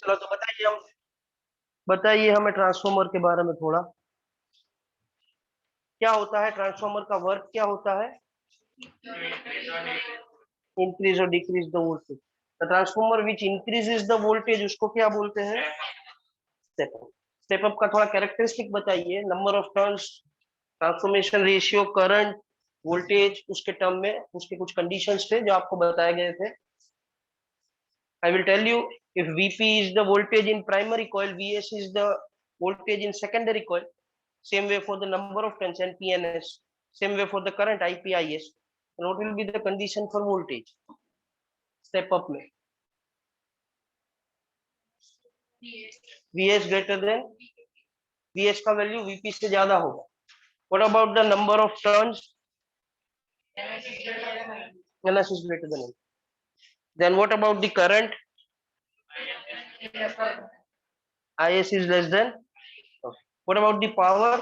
चलो तो बताइए हमें ट्रांसफॉर्मर के बारे में थोड़ा। क्या होता है ट्रांसफॉर्मर का वर्क, क्या होता है? इंक्रीज और decrease the voltage. The transformer which increases the voltage उसको क्या बोलते हैं? Step up. स्टेप अप का थोड़ा कैरेक्टरिस्टिक बताइए। Number of turns, transformation ratio, current, voltage, उसके टर्म में उसके कुछ कंडीशंस थे जो आपको बताए गए थे। I will tell you, if Vp is the voltage in primary coil, Vs is the voltage in secondary coil. Same way for the number of turns and PNS. Same way for the current IPIS. And what will be the condition for voltage? Step up में Vs greater than Vs का value Vp से ज्यादा होगा. What about the number of turns? Ns is greater than N. Then what about the current? Is less than. Okay. What about the power?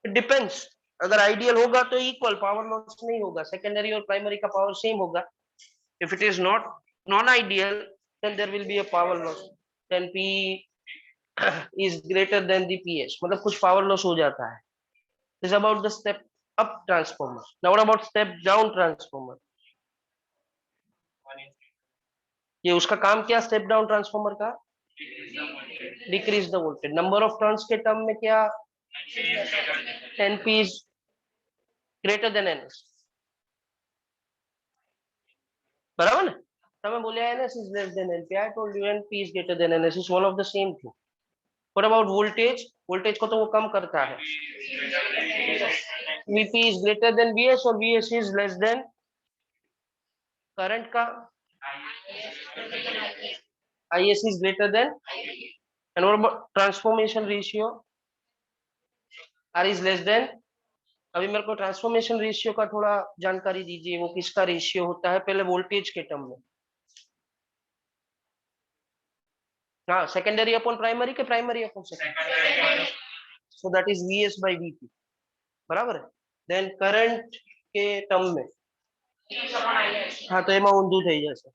It depends. अगर ideal होगा तो equal power loss नहीं होगा, secondary और primary का power same होगा. If it is not non-ideal, then there will be a power loss. Then P is greater than the PS. मतलब कुछ power loss हो जाता है. This is about the step up transformer. Now what about step down transformer? ये उसका काम क्या step down transformer का? Decrease the voltage. Number of turns के टर्म में क्या? 10 P is greater than NS. बराबर ना? તમે બોલ્યા NS is less than NP. I told you NP is greater than NS is one of the same thing. What about voltage? voltage को तो वो कम करता है. Vp is greater than Vs और Vs is less than current का Is is greater than. And what about transformation ratio? R is less than. अभी मेरे को ट्रांसफॉर्मेशन रेशियो का थोड़ा जानकारी दीजिए. वो किसका रेशियो होता है? पहले वोल्टेज के टर्म में. हाँ, सेकेंडरी अपॉन प्राइमरी के primary upon secondary. So that is Vs by Vp. बराबर है. देन करंट के टर्म में हाँ तो એમાં ઊંધું થઈ જશે.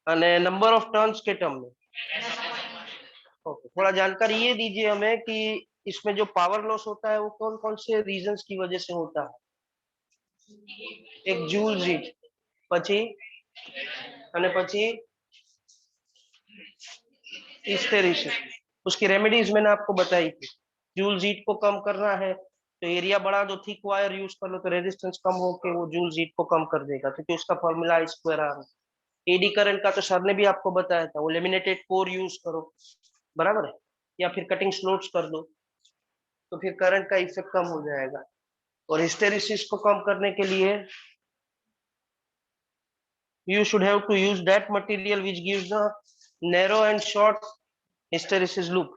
અને नंबर ऑफ टर्न्स के टर्म में. ओके, थोड़ा जानकारी ये दीजिए हमें कि इसमें जो पावर लॉस होता है वो कौन कौन से रीजंस की वजह से होता है? एक जूल हीट, પછી અને પછી हिस्टेरिसिस. उसकी रेमेडीज मैंने आपको बताई थी. जूल हीट को कम करना है तो एरिया बढ़ा दो, थिक वायर यूज कर लो तो रेजिस्टेंस कम होके वो जूल हीट को कम कर देगा, क्योंकि उसका formula I square R. Eddy current का तो सर ने भी आपको बताया था, वो लेमिनेटेड कोर यूज करो. बराबर है. या फिर कटिंग स्लोट्स कर दो तो फिर करंट का इफेक्ट कम हो जाएगा. और हिस्टेरिसिस को कम करने के लिए you should have to use that material which gives the narrow and short hysteresis loop.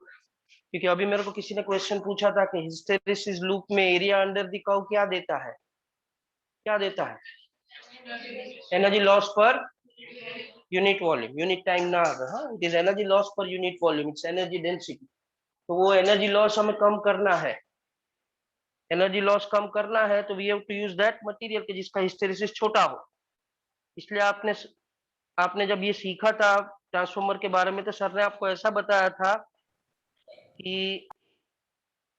क्योंकि अभी मेरे को किसी ने क्वेश्चन पूछा था कि हिस्टेरिसिस लूप में एरिया अंडर द कर्व क्या देता है? क्या देता है? Energy loss per unit volume. Unit time ना आगे. हाँ, it is energy loss per unit volume. It's energy density. तो वो एनर्जी लॉस हमें कम करना है. एनर्जी लॉस कम करना है तो we have to use that material कि जिसका हिस्टेरिसिस छोटा हो. इसलिए आपने जब ये सीखा था ट्रांसफॉर्मर के बारे में तो सर ने आपको ऐसा बताया था कि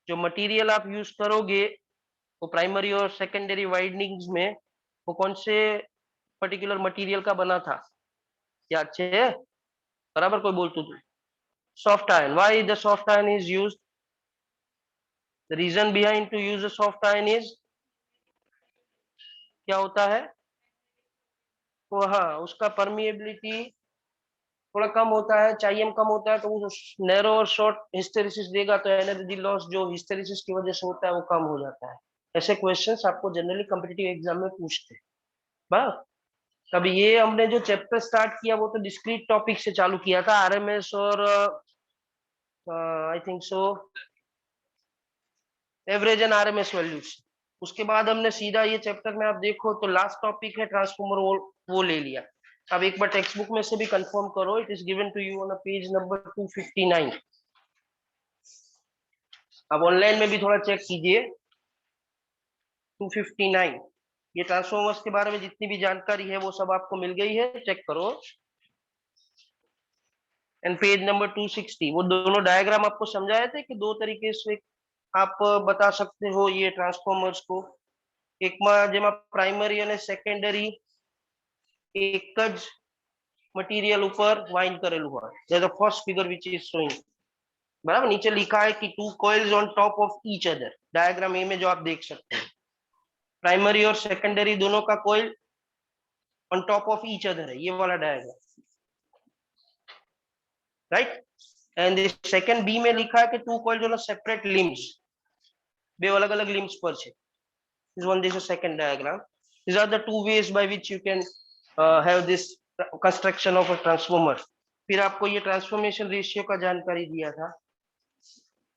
जो मटेरियल आप यूज करोगे वो प्राइमरी और सेकेंडरी वाइडनिंग्स में वो कौन से पर्टिकुलर मटेरियल का बना था? याद है? बराबर कोई बोलतो तो soft iron. Why the soft iron is used? The reason behind to use the soft iron is क्या होता है? वो हाँ, उसका परमिएबिलिटी थोड़ा कम होता है, चाहिए कम होता है तो वो नैरो और शॉर्ट हिस्टेरिसिस देगा तो एनर्जी लॉस जो हिस्टेरिसिस की वजह से होता है वो कम हो जाता है. ऐसे क्वेश्चंस आपको जनरली कॉम्पिटिटिव एग्जाम में पूछते हैं. बस अभी ये हमने जो चैप्टर स्टार्ट किया वो तो डिस्क्रीट टॉपिक से चालू किया था, आरएमएस और आई think so average and RMS values. उसके बाद हमने सीधा ये चैप्टर में आप देखो तो लास्ट टॉपिक है ट्रांसफॉर्मर, वो ले लिया. अब एक बार टेक्स्ट बुक में से भी कंफर्म करो. It is given to you on page number 259. अब ऑनलाइन में भी थोड़ा चेक कीजिए. 259 ये ट्रांसफॉर्मर्स के बारे में जितनी भी जानकारी है वो सब आपको मिल गई है, चेक करो। एंड पेज नंबर 260, वो दोनों डायग्राम आपको समझाए थे कि दो तरीके से आप बता सकते हो ये ट्रांसफॉर्मर्स को। एक में जेमा प्राइमरी અને સેકન્ડરી એક જ મટીરિયલ ઉપર વાઇન્ડ કરેલું હોય, the first figure which is showing, बराबर। नीचे लिखा है कि two coils on top of each other, diagram A में जो आप देख सकते हैं, प्राइमरी और सेकेंडरी दोनों का coil on top of each other है, ये वाला diagram, right. And second B में लिखा है कि two coils on separate limbs, બે अलग अलग लिम्स पर છે। this one, this is second diagram. These are the two ways by which you can have this construction of a transformer. फिर आपको ये ट्रांसफॉर्मेशन रेशियो का जानकारी दिया था,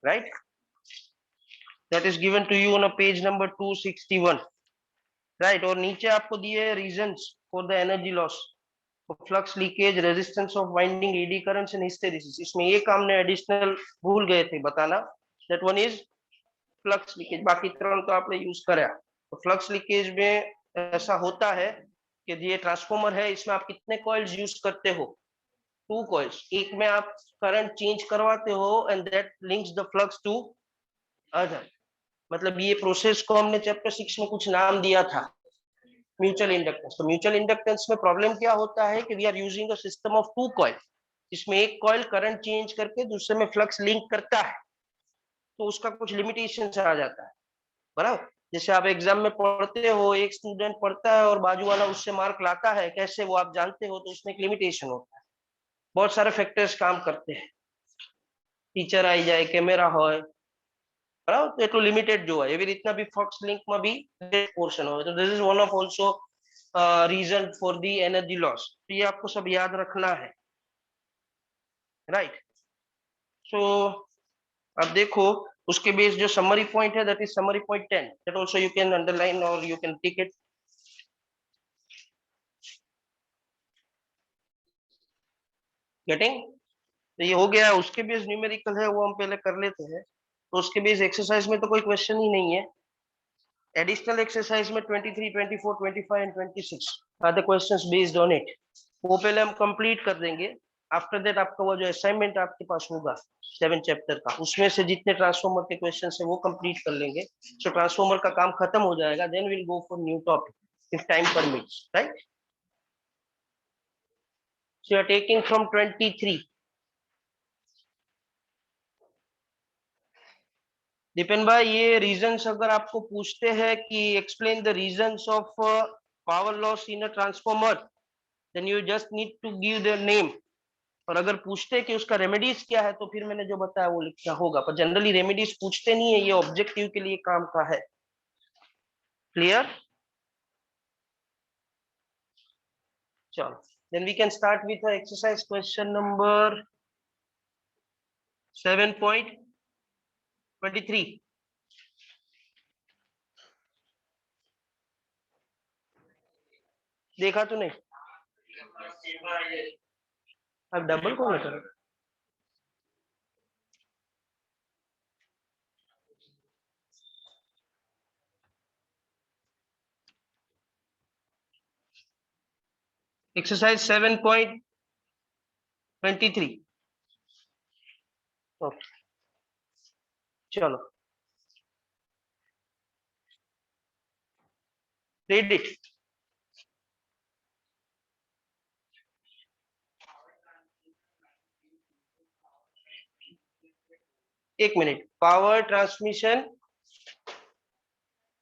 right, that is given to you on a page number 261, right. और नीचे आपको दिए reasons for the energy loss, flux leakage, resistance of winding, eddy currents and hysteresis. इसमें एक हमने एडिशनल भूल गए थे बताना, that one is flux leakage, बाकी त्रण तो आपने यूज करा। तो फ्लक्स लीकेज में ऐसा होता है कि ये ट्रांसफॉर्मर है, इसमें आप कितने कॉइल्स यूज करते हो, टू कॉइल्स, एक में आप करंट चेंज करवाते हो and that links the flux to other. मतलब ये प्रोसेस को हमने चैप्टर 6 में कुछ नाम दिया था, म्यूचुअल इंडक्टेंस। तो म्यूचुअल इंडक्टेंस में प्रॉब्लम क्या होता है कि we are using a system of two coil, इसमें एक कॉइल करंट चेंज करके दूसरे में फ्लक्स लिंक करता है, तो उसका कुछ लिमिटेशन आ जाता है, बराबर। जैसे आप एग्जाम में पढ़ते हो, एक स्टूडेंट पढ़ता है और बाजू वाला उससे मार्क लाता है, कैसे वो आप जानते हो, तो उसमें एक लिमिटेशन होता है, बहुत सारे फैक्टर्स काम करते हैं, टीचर आई जाए, कैमरा हो, बराबर, तो એટલું લિમિટેડ જોવાય, એવી રીતના બી ફોક્સ લિંક માં બી પોર્શન હોય। तो this is one of also reason for the energy loss, तो ये आपको सब याद रखना है, राइट। सो अब देखो उसके बेस जो समरी पॉइंट है, that is summary point 10, that also you can underline और you can tick it. Getting, तो ये हो गया। उसके बेस न्यूमेरिकल है, वो हम पहले कर लेते हैं। तो उसके बेस एक्सरसाइज में तो कोई क्वेश्चन ही नहीं है। एडिशनल एक्सरसाइज में 23, 24, 25 and 26 are the questions based on it, वो पहले हम कंप्लीट कर देंगे। आफ्टर दैट आपका वो जो असाइनमेंट आपके पास होगा 7 चैप्टर का, उसमें से जितने ट्रांसफॉर्मर के क्वेश्चन है वो कंप्लीट कर लेंगे। सो ट्रांसफॉर्मर का काम खत्म हो जाएगा, then will go for new topic if time permits, right. So you are taking from 23। Dipen भाई, ये रीजंस अगर आपको पूछते हैं कि explain the reasons of power loss in a transformer, then you just need to give the name. और अगर पूछते कि उसका रेमेडीज क्या है, तो फिर मैंने जो बताया वो लिखना होगा, पर जनरली रेमेडीज पूछते नहीं है, ये ऑब्जेक्टिव के लिए काम का है। क्लियर, चलो then we can start with exercise question number 7.23। देखा तो नहीं, अब डबल कौन है? एक्सरसाइज 7.23, ओके चलो रीड इट। एक minute, power transmission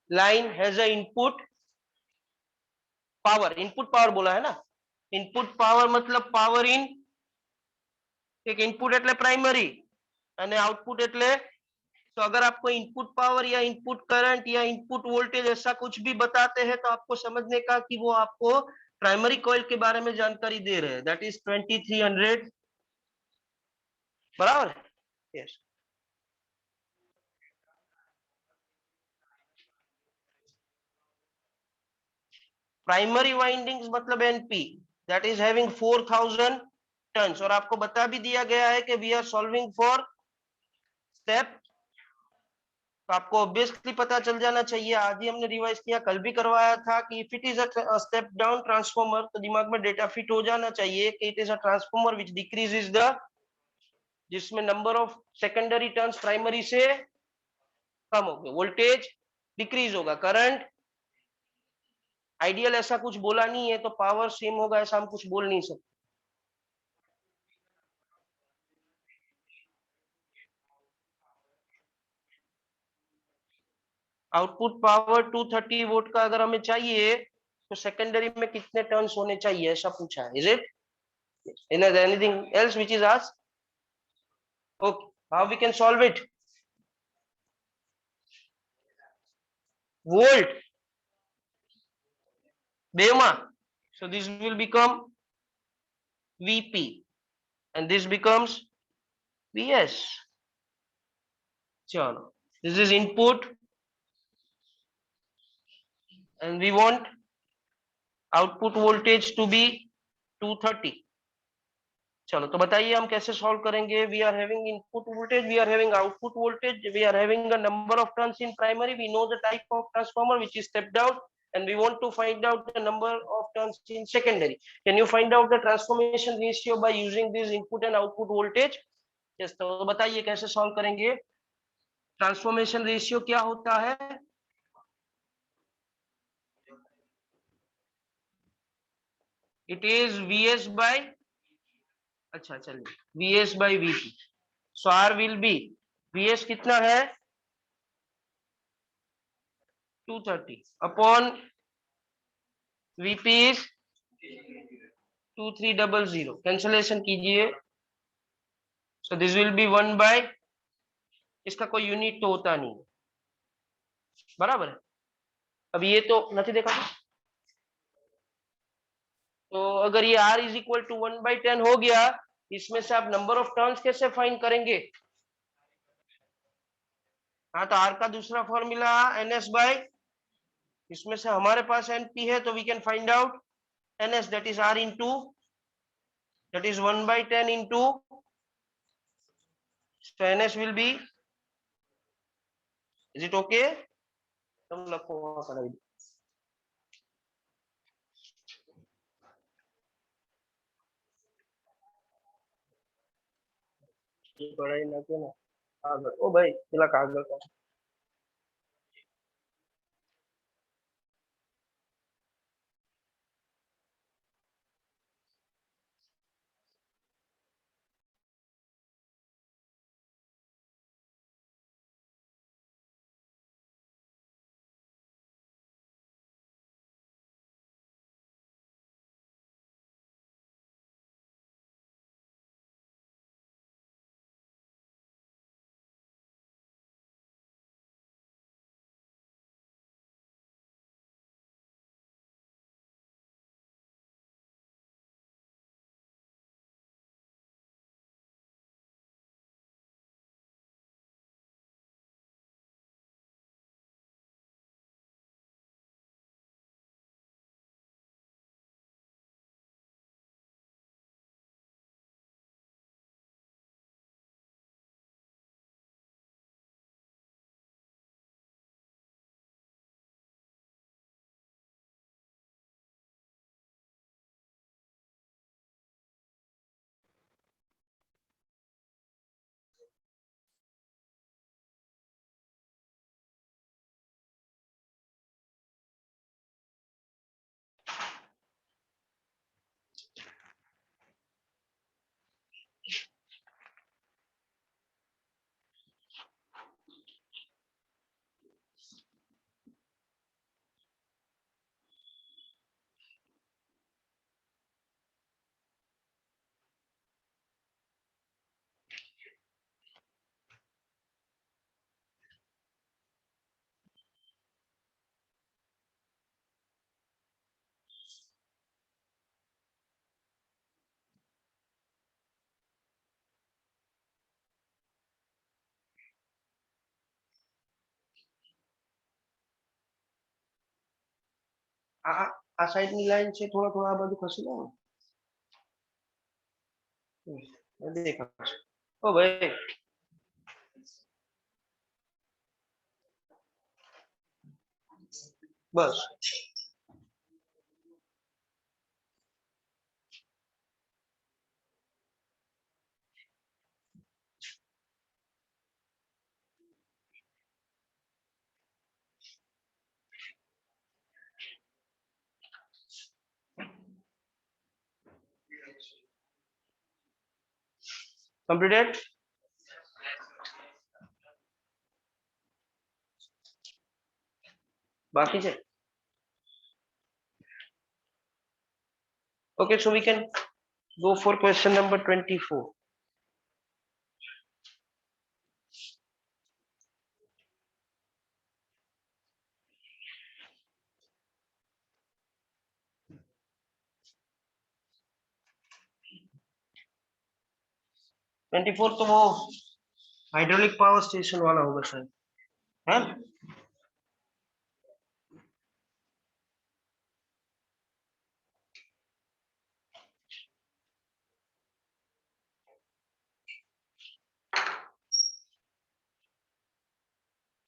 line has a input power, input power बोला है ना, इनपुट पावर मतलब पावर इन, एक इनपुट એટલે प्राइमरी અને आउटपुट એટલે, तो अगर आपको इनपुट पावर या इनपुट करंट या इनपुट वोल्टेज ऐसा कुछ भी बताते हैं, तो आपको समझने का कि वो आपको प्राइमरी कॉइल के बारे में जानकारी दे रहे हैं, दैट इज 2300, बराबर, यस। प्राइमरी वाइंडिंग्स मतलब NP, that is having 4000 turns, और आपको बता भी दिया गया है कि we are solving for step तो आपको ऑब्वियसली पता चल जाना चाहिए, आज ही हमने रिवाइज किया, कल भी करवाया था कि if it is a step down transformer, तो दिमाग में डेटा फिट हो जाना चाहिए कि it is a transformer which decreases the, जिसमें number of secondary turns primary से कम हो गए, वोल्टेज डिक्रीज होगा, करंट आइडियल ऐसा कुछ बोला नहीं है, तो पावर सेम होगा ऐसा हम कुछ बोल नहीं सकते। आउटपुट पावर 230 वोल्ट का अगर हमें चाहिए तो सेकेंडरी में कितने टर्न्स होने चाहिए ऐसा पूछा है, is it? Anything else which is asked? Okay, how we can solve it? Volt बेमा, so this will become VP and this becomes VS. चलो, this is input and we want output voltage to be 230. चलो तो बताइए हम कैसे solve करेंगे? We are having input voltage, we are having output voltage, we are having a number of turns in primary, we know the type of transformer which is step down, and we want to find out the number of turns in secondary. Can you find out the transformation ratio by using this input and output voltage? Yes, तो बताइए कैसे solve करेंगे? Transformation ratio क्या होता है? It is Vs by, अच्छा चलिए, Vs by Vp. So R will be, Vs कितना है? 230 अपॉन Vp is 2300. कैंसलेशन कीजिए, so this will be 1 by, इसका कोई यूनिट तो होता नहीं, बराबर है? अब ये तो नहीं देखा, तो अगर ये R इज इक्वल टू 1/10 हो गया, इसमें से आप नंबर ऑफ टर्न्स कैसे फाइंड करेंगे? हाँ, तो R का दूसरा फॉर्मूला NS बाय, इसमें से हमारे पास NP है, तो we can find out NS, that is R into, that is 1/10 into, so NS will be, is it okay? तुम लखो पढ़ाई, पढ़ाई ना के ना कागज, ओ भाई पिला कागज का। આ સાઈડ ની લાઈન છે, થોડા થોડા આ બાજુ ખસી લો, દેખાશે. ઓ ભાઈ बस। कंप्लीटेड। बाकी से okay, so we can go for question number 24. तो वो हाइड्रोलिक पावर स्टेशन वाला होगा शायद, है।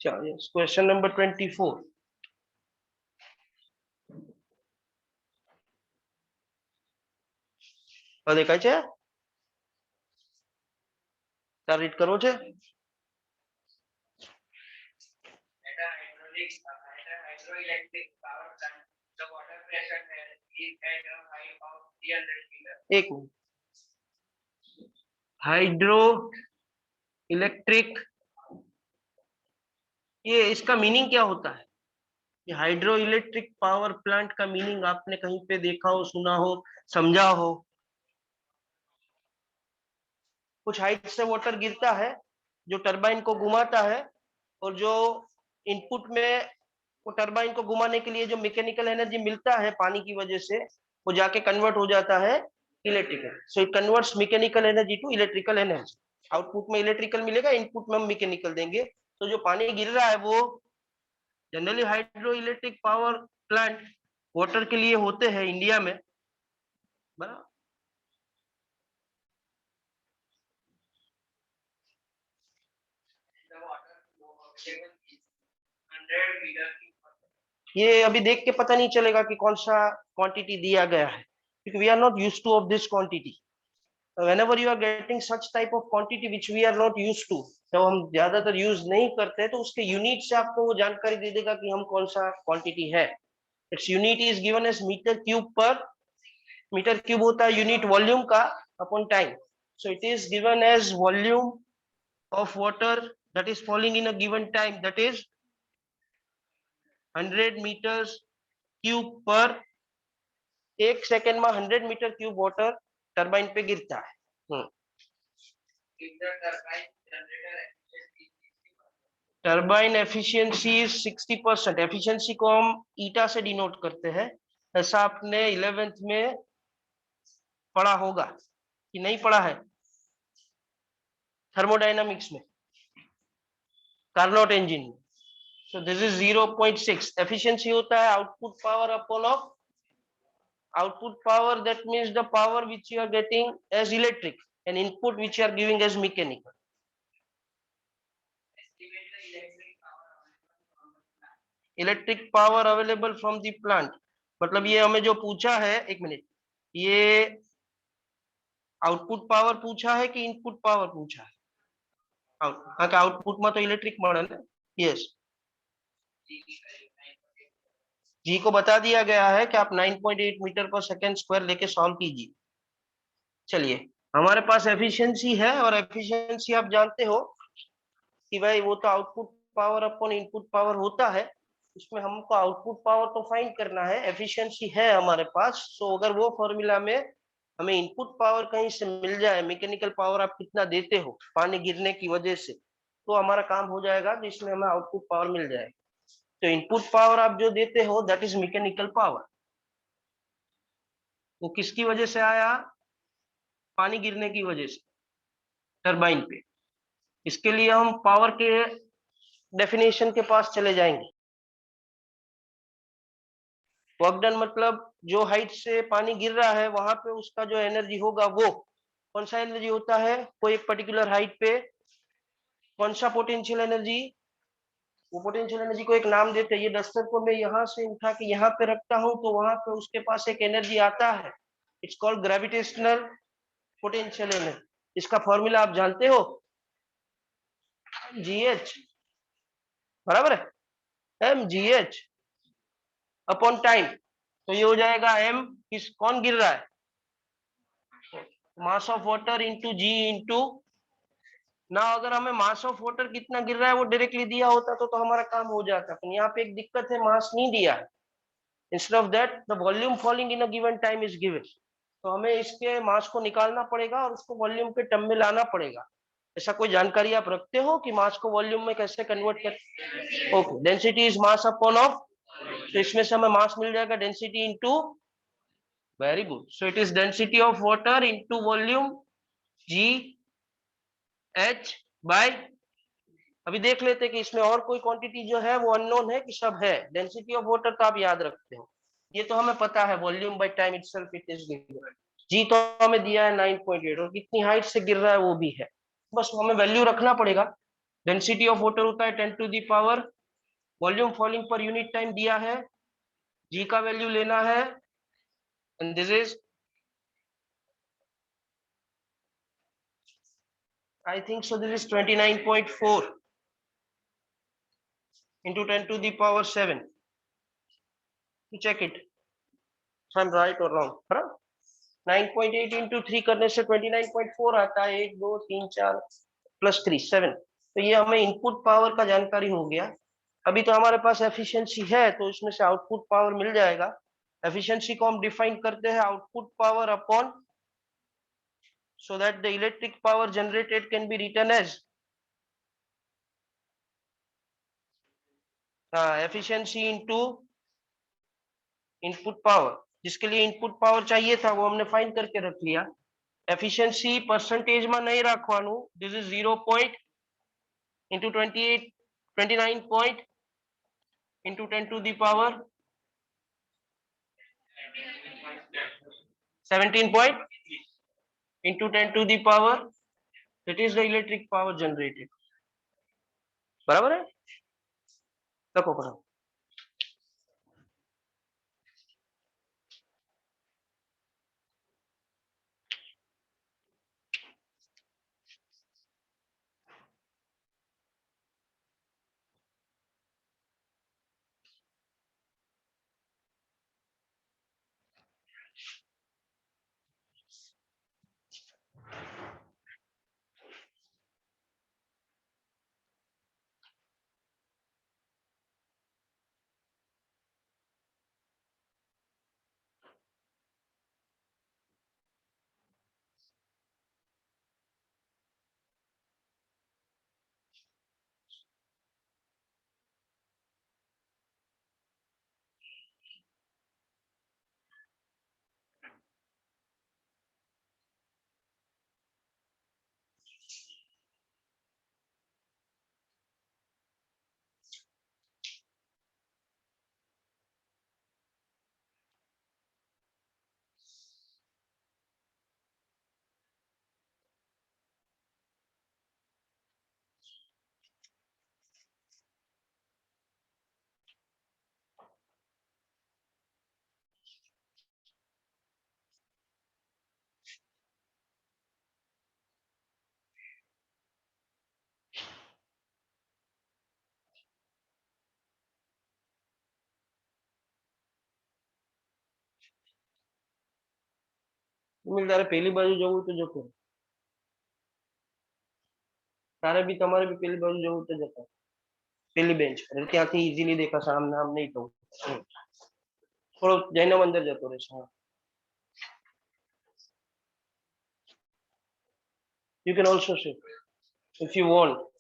चलिए क्वेश्चन नंबर 24। દેખાય છે? તાર રીડ કરવો છે? Hydroelectric power plant. The water pressure is at a height of 300 meters. एक मिनट। हाइड्रो इलेक्ट्रिक, ये इसका मीनिंग क्या होता है? ये हाइड्रो इलेक्ट्रिक पावर प्लांट का मीनिंग आपने कहीं पे देखा हो, सुना हो, समझा हो? कुछ हाइट से वाटर गिरता है जो टरबाइन को घुमाता है, और जो इनपुट में वो टरबाइन को घुमाने के लिए जो मैकेनिकल एनर्जी मिलता है पानी की वजह से, वो जाके कन्वर्ट हो जाता है electrical. So it converts mechanical energy to electrical energy. Output में इलेक्ट्रिकल मिलेगा, इनपुट में हम मैकेनिकल देंगे। तो जो पानी गिर रहा है वो generally hydro electric power plant water के लिए होते हैं इंडिया में, बराबर। ये अभी देख के पता नहीं चलेगा कि कौन सा क्वांटिटी दिया गया है, क्योंकि we are not used to of this quantity. whenever you are getting such type of quantity which we are not used to, तो हम ज्यादातर यूज नहीं करते, तो उसके यूनिट से आपको वो जानकारी दे देगा कि हम कौन सा क्वांटिटी है। Its unit is given as metre cube per, metre cube होता है यूनिट वॉल्यूम का upon time. So it is given as volume of water that is falling in a given time, that is 100 metres cube per. एक second में 100 metre cube water turbine पे गिरता है। Turbine efficiency 60%। Efficiency को हम ईटा से denote करते हैं, ऐसा आपने 11th में पढ़ा होगा कि नहीं पढ़ा है? थर्मोडायनामिक्स में, Carnot engine. So this is 0.6। Efficiency होता है output power upon of output power, that means the power which you are getting as electric, and input which you are giving as mechanical. Electric power available from the plant, मतलब ये हमें जो पूछा है, एक minute, ये output power पूछा है कि इनपुट पावर पूछा है? हाँ, कि आउटपुट में तो इलेक्ट्रिक मॉडल है। यस, जी को बता दिया गया है कि आप 9.8 मीटर पर सेकेंड स्क्वायर लेके सॉल्व कीजिए। चलिए, हमारे पास एफिशिएंसी है, और एफिशिएंसी आप जानते हो कि भाई वो तो output power upon input power होता है। उसमें हमको आउटपुट पावर तो फाइंड करना है, एफिशिएंसी है हमारे पास। सो अगर वो फॉर्मूला में हमें इनपुट पावर कहीं से मिल जाए, मैकेनिकल पावर आप कितना देते हो पानी गिरने की वजह से, तो हमारा काम हो जाएगा, जिसमें हमें आउटपुट पावर मिल जाएगा। तो इनपुट पावर आप जो देते हो दैट इज मैकेनिकल पावर। वो किसकी वजह से आया? पानी गिरने की वजह से टरबाइन पे। इसके लिए हम पावर के डेफिनेशन के पास चले जाएंगे। वर्क डन मतलब जो हाइट से पानी गिर रहा है वहां पे उसका जो एनर्जी होगा, वो कौन सा एनर्जी होता है? कोई एक पर्टिकुलर हाइट पे कौन सा पोटेंशियल एनर्जी? वो पोटेंशियल एनर्जी को एक नाम देते हैं। ये डस्टर को मैं यहाँ से उठा के यहाँ पे रखता हूँ तो वहां पे उसके पास एक एनर्जी आता है, it's called gravitational potential energy. इसका फॉर्मूला आप जानते हो, GH बराबर है mgh अपॉन टाइम। तो ये हो जाएगा m, किस कौन गिर रहा है, mass of water into g into ना। अगर हमें मास ऑफ वाटर कितना गिर रहा है वो डायरेक्टली दिया होता तो हमारा काम हो जाता, पर यहाँ पे एक दिक्कत है, मास नहीं दिया है। Instead of that the volume falling in a given time is given. तो हमें इसके मास को निकालना पड़ेगा और उसको वॉल्यूम के टर्म में लाना पड़ेगा। ऐसा कोई जानकारी आप रखते हो कि मास को वॉल्यूम में कैसे कन्वर्ट कर? Okay, density is mass upon of, तो इसमें से हमें मास मिल जाएगा density into, very good, so it is density of water into volume g h by. अभी देख लेते हैं कि इसमें और कोई क्वांटिटी जो है वो अननोन है कि सब है। डेंसिटी ऑफ वाटर तो आप याद रखते हो, ये तो हमें पता है, volume by time itself it is given. जी तो हमें दिया है 9.8 और कितनी हाइट से गिर रहा है वो भी है, बस हमें वैल्यू रखना पड़ेगा। डेंसिटी ऑफ वाटर होता है 10 to the power, volume falling per unit time दिया है, जी का वैल्यू लेना है, and this is I think so this is 29.4 into 10 to the power 7 to check it if I'm right or wrong, है ना। 9.8 into 3 करने से 29.4 आता है, 1 2 3 4 प्लस 3 7। तो ये हमें इनपुट पावर का जानकारी हो गया। अभी तो हमारे पास एफिशिएंसी है तो इसमें से आउटपुट पावर मिल जाएगा। एफिशिएंसी को हम डिफाइन करते हैं output power upon, so that the electric power generated can be written as efficiency into input power. जिसके लिए इनपुट पावर चाहिए था वो हमने फाइंड करके रख लिया। एफिशिएंसी परसेंटेज में नहीं रखवानु, this is 0 point into 28 29 point into 10 to the power 17 point into 10 to the power, that is the electric power generated. बराबर है, देखो करो। તારે પેલી બાજુ જવું તો જતો, તારે બી તમારે બી પેલી બાજુ જવું તો જતો, પેલી બેન્ચ પર ત્યાંથી ઇઝીલી દેખાશે, આમ નામ નહીં કહું, થોડો જઈને અંદર જતો રહેશે। You can also sit if you want.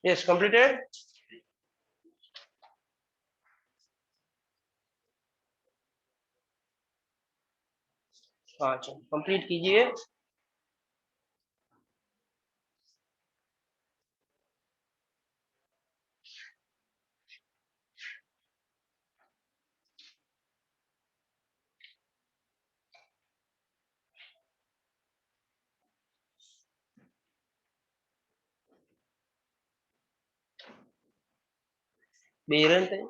Yes, completed. अच्छा, कंप्लीट कीजिए। बेरंत है।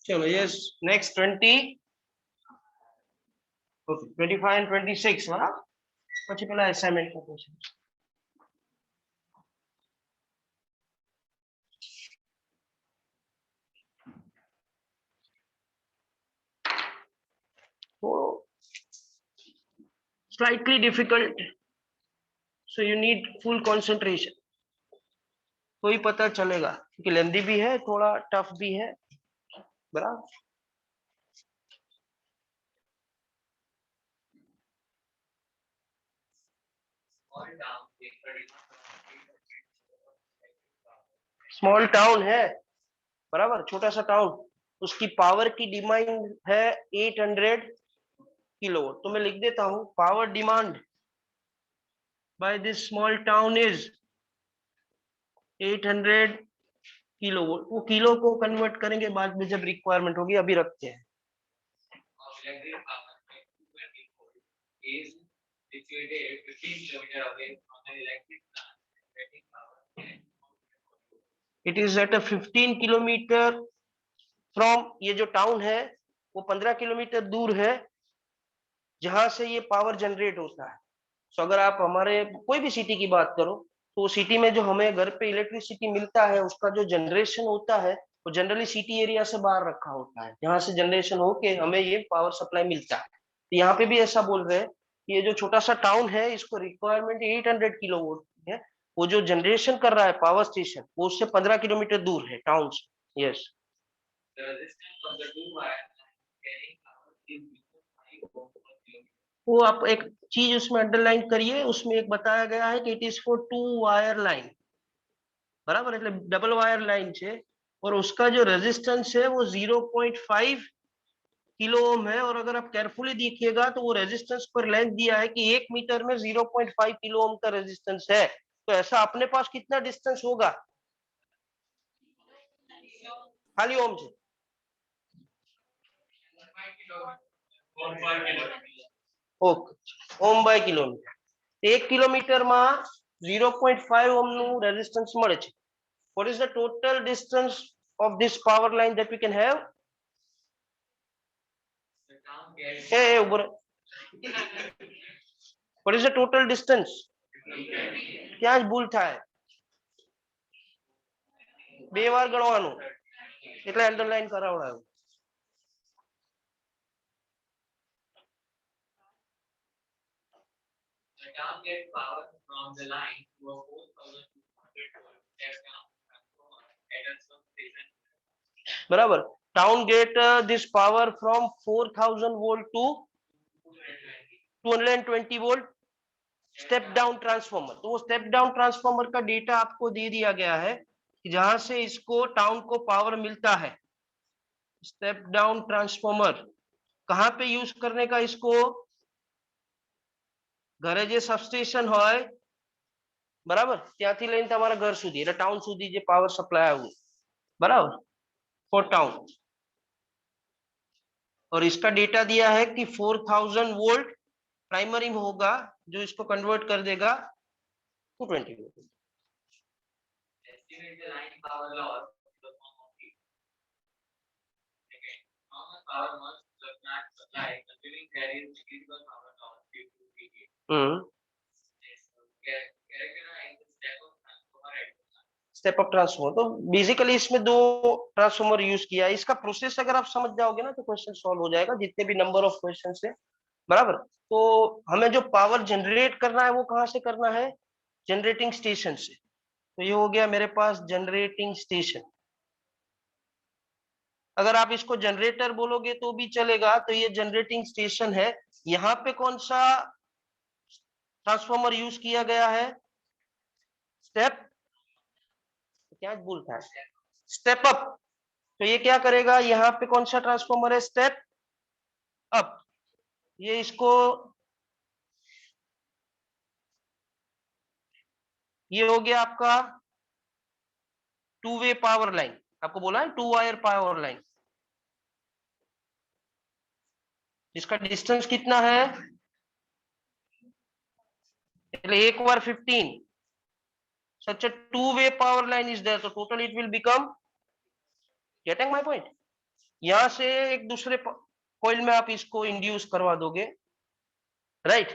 चलो यस, नेक्स्ट 20, ओके 25 एंड 26 हाँ, પછી પેલા અસાઇનમેન્ટ નું ક્વેશ્ચન। થોડો slightly difficult, so you need full concentration, तो ही पता चलेगा, क्योंकि लेंदी भी है, थोड़ा टफ भी है, बराबर। स्मॉल टाउन है, बराबर, छोटा सा टाउन, उसकी पावर की डिमांड है 800 किलोवाट। तो मैं लिख देता हूं, power demand by this small town is 800 kilowatt. वो किलो को कन्वर्ट करेंगे बाद में जब रिक्वायरमेंट होगी, अभी रखते हैं। It is at a 15 kilometre from, ये जो टाउन है वो 15 किलोमीटर दूर है जहां से ये पावर जनरेट होता है। तो अगर आप हमारे कोई भी सिटी की बात करो, तो सिटी में जो हमें घर पे इलेक्ट्रिसिटी मिलता है, उसका जो जनरेशन होता है वो जनरली सिटी एरिया से बाहर रखा होता है, जहां से जनरेशन होके हमें ये पावर सप्लाई मिलता है। तो यहाँ पे भी ऐसा बोल रहे हैं कि ये जो छोटा सा टाउन है, इसको रिक्वायरमेंट 800 किलोवाट है। वो जो जनरेशन कर रहा है पावर स्टेशन, वो उससे 15 किलोमीटर दूर है टाउन से। यस, वो आप एक चीज उसमें अंडरलाइन करिए, उसमें एक बताया गया है कि it is for 2 wire line, बराबर, એટલે डबल वायर लाइन છે, और उसका जो रेजिस्टेंस है वो 0.5 किलो ओम है। और अगर आप केयरफुली देखिएगा तो वो रेजिस्टेंस पर लेंथ दिया है कि 1 मीटर में 0.5 किलो ओम का रेजिस्टेंस है। तो ऐसा अपने पास कितना डिस्टेंस होगा खाली ओम से? ओके, ओम बाय किलोमीटर, 1 किलोमीटर में 0.5 ओम નું રેઝિસ્ટન્સ મળે છે। what is the total distance of this power line that we can have? Hey, what is the total distance? क्या ભૂલ થાય, બે વાર ગણવાનું, એટલે underline કરાવડાવ્યું। The town gets power from the line to a 4,200 volt step down transformer at a substation. बराबर, town get this power from 4,000 volt to 220 volt step down transformer. तो वो step down transformer का data आपको दे दिया गया है कि जहां से इसको टाउन को पावर मिलता है। स्टेप डाउन ट्रांसफॉर्मर कहां पे यूज करने का, इसको घरे जे सबस्टेशन होय, बराबर, ત્યાંથી લઈને તમારા ઘર સુધી એટલે ટાઉન સુધી જે પાવર સપ્લાય આવ્યું, बराबर, फॉर टाउन। और इसका डेटा दिया है कि 4000 वोल्ट प्राइमरी में होगा, जो इसको कन्वर्ट कर देगा 220 volt. Estimate the line power loss in the form of heat. Second, how much power must the plant supply consuming there is negligible power loss due to heat. Step up transformer. तो basically इसमें दो transformer use किया है। इसका process अगर आप समझ जाओगे ना तो क्वेश्चन सॉल्व हो जाएगा, जितने भी नंबर ऑफ क्वेश्चन है, बराबर। तो हमें जो पावर जनरेट करना है वो कहाँ से करना है? जनरेटिंग स्टेशन से। तो ये हो गया मेरे पास जनरेटिंग स्टेशन। अगर आप इसको जनरेटर बोलोगे तो भी चलेगा। तो ये जनरेटिंग स्टेशन है। यहाँ पे कौन सा ट्रांसफॉर्मर यूज किया गया है? स्टेप, क्या बोलता है, स्टेप अप। तो ये क्या करेगा? यहाँ पे कौन सा ट्रांसफॉर्मर है? Step up. ये इसको, ये हो गया आपका टू वे पावर लाइन। आपको बोला है 2 वायर पावर लाइन। इसका डिस्टेंस कितना है? एक बार 15। such a two way power line is there, so total it will become, getting my point? यहां से एक दूसरे कॉइल में आप इसको इंड्यूस करवा दोगे, राइट।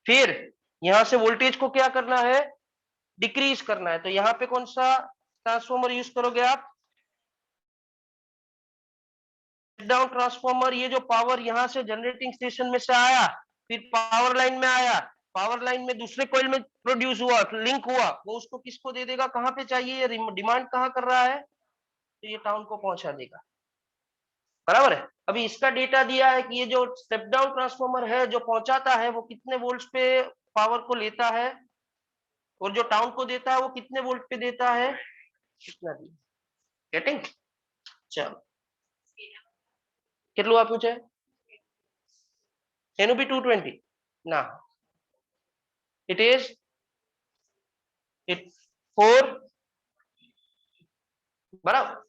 फिर यहां से वोल्टेज को क्या करना है? डिक्रीज करना है। तो यहाँ पे कौन सा ट्रांसफॉर्मर यूज करोगे आप? Down transformer. ये जो पावर यहाँ से जनरेटिंग स्टेशन में से आया, फिर पावर लाइन में आया, पावर लाइन में दूसरे कॉइल में प्रोड्यूस हुआ, लिंक हुआ, वो उसको किसको दे देगा? कहाँ पे चाहिए? डिमांड कहाँ कर रहा है? तो ये टाउन को पहुंचा देगा, बराबर है। अभी इसका डेटा दिया है कि ये जो स्टेप डाउन ट्रांसफॉर्मर है जो पहुंचाता है वो कितने वोल्ट पे पावर को लेता है, और जो टाउन को देता है वो कितने वोल्ट पे देता है, कितना दिया। गेटिंग? चलो, कितना आप पूछे? एनओबी 220 ना, इट इज इट 4, बराबर,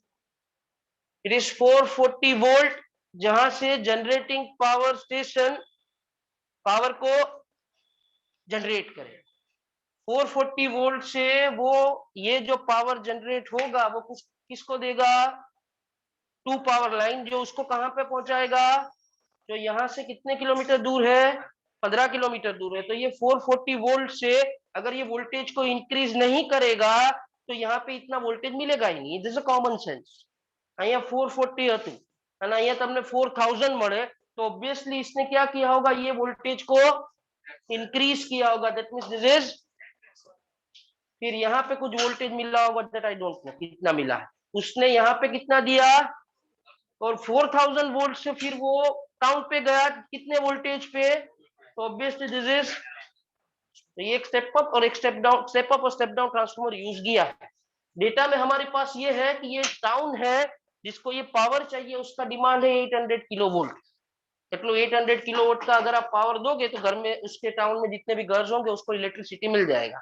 इट इज 440 वोल्ट, जहां से जनरेटिंग पावर स्टेशन पावर को जनरेट करे। 440 वोल्ट से वो ये जो पावर जनरेट होगा वो किसको देगा? टू पावर लाइन, जो उसको कहां पे पहुंचाएगा? जो यहां से कितने किलोमीटर दूर है? 15 किलोमीटर दूर है। तो ये 440 वोल्ट से अगर ये वोल्टेज को इंक्रीज नहीं करेगा तो यहाँ पे इतना वोल्टेज मिलेगा ही नहीं। This is common sense. અહીંયા 440 હતું અને અહીંયા તમને 4000 મળે, तो ऑब्वियसली इसने क्या किया होगा? ये वोल्टेज को इंक्रीज किया होगा। दैट मींस दिस इज, फिर यहाँ पे कुछ वोल्टेज मिला होगा, दैट आई डोंट नो कितना मिला है। उसने यहाँ पे कितना दिया, और 4000 वोल्ट से फिर वो टाउन पे गया कितने वोल्टेज पे? तो ऑब्वियसली दिस इज, तो ये एक स्टेप अप और एक स्टेप डाउन, स्टेप अप और स्टेप डाउन ट्रांसफॉर्मर यूज किया है। डेटा में हमारे पास ये है कि ये टाउन है जिसको ये पावर चाहिए, उसका डिमांड है 800 किलो वोल्ट। એટલું 800 किलोवाट का अगर आप पावर दोगे तो घर में, उसके टाउन में जितने भी घर होंगे उसको इलेक्ट्रिसिटी मिल जाएगा,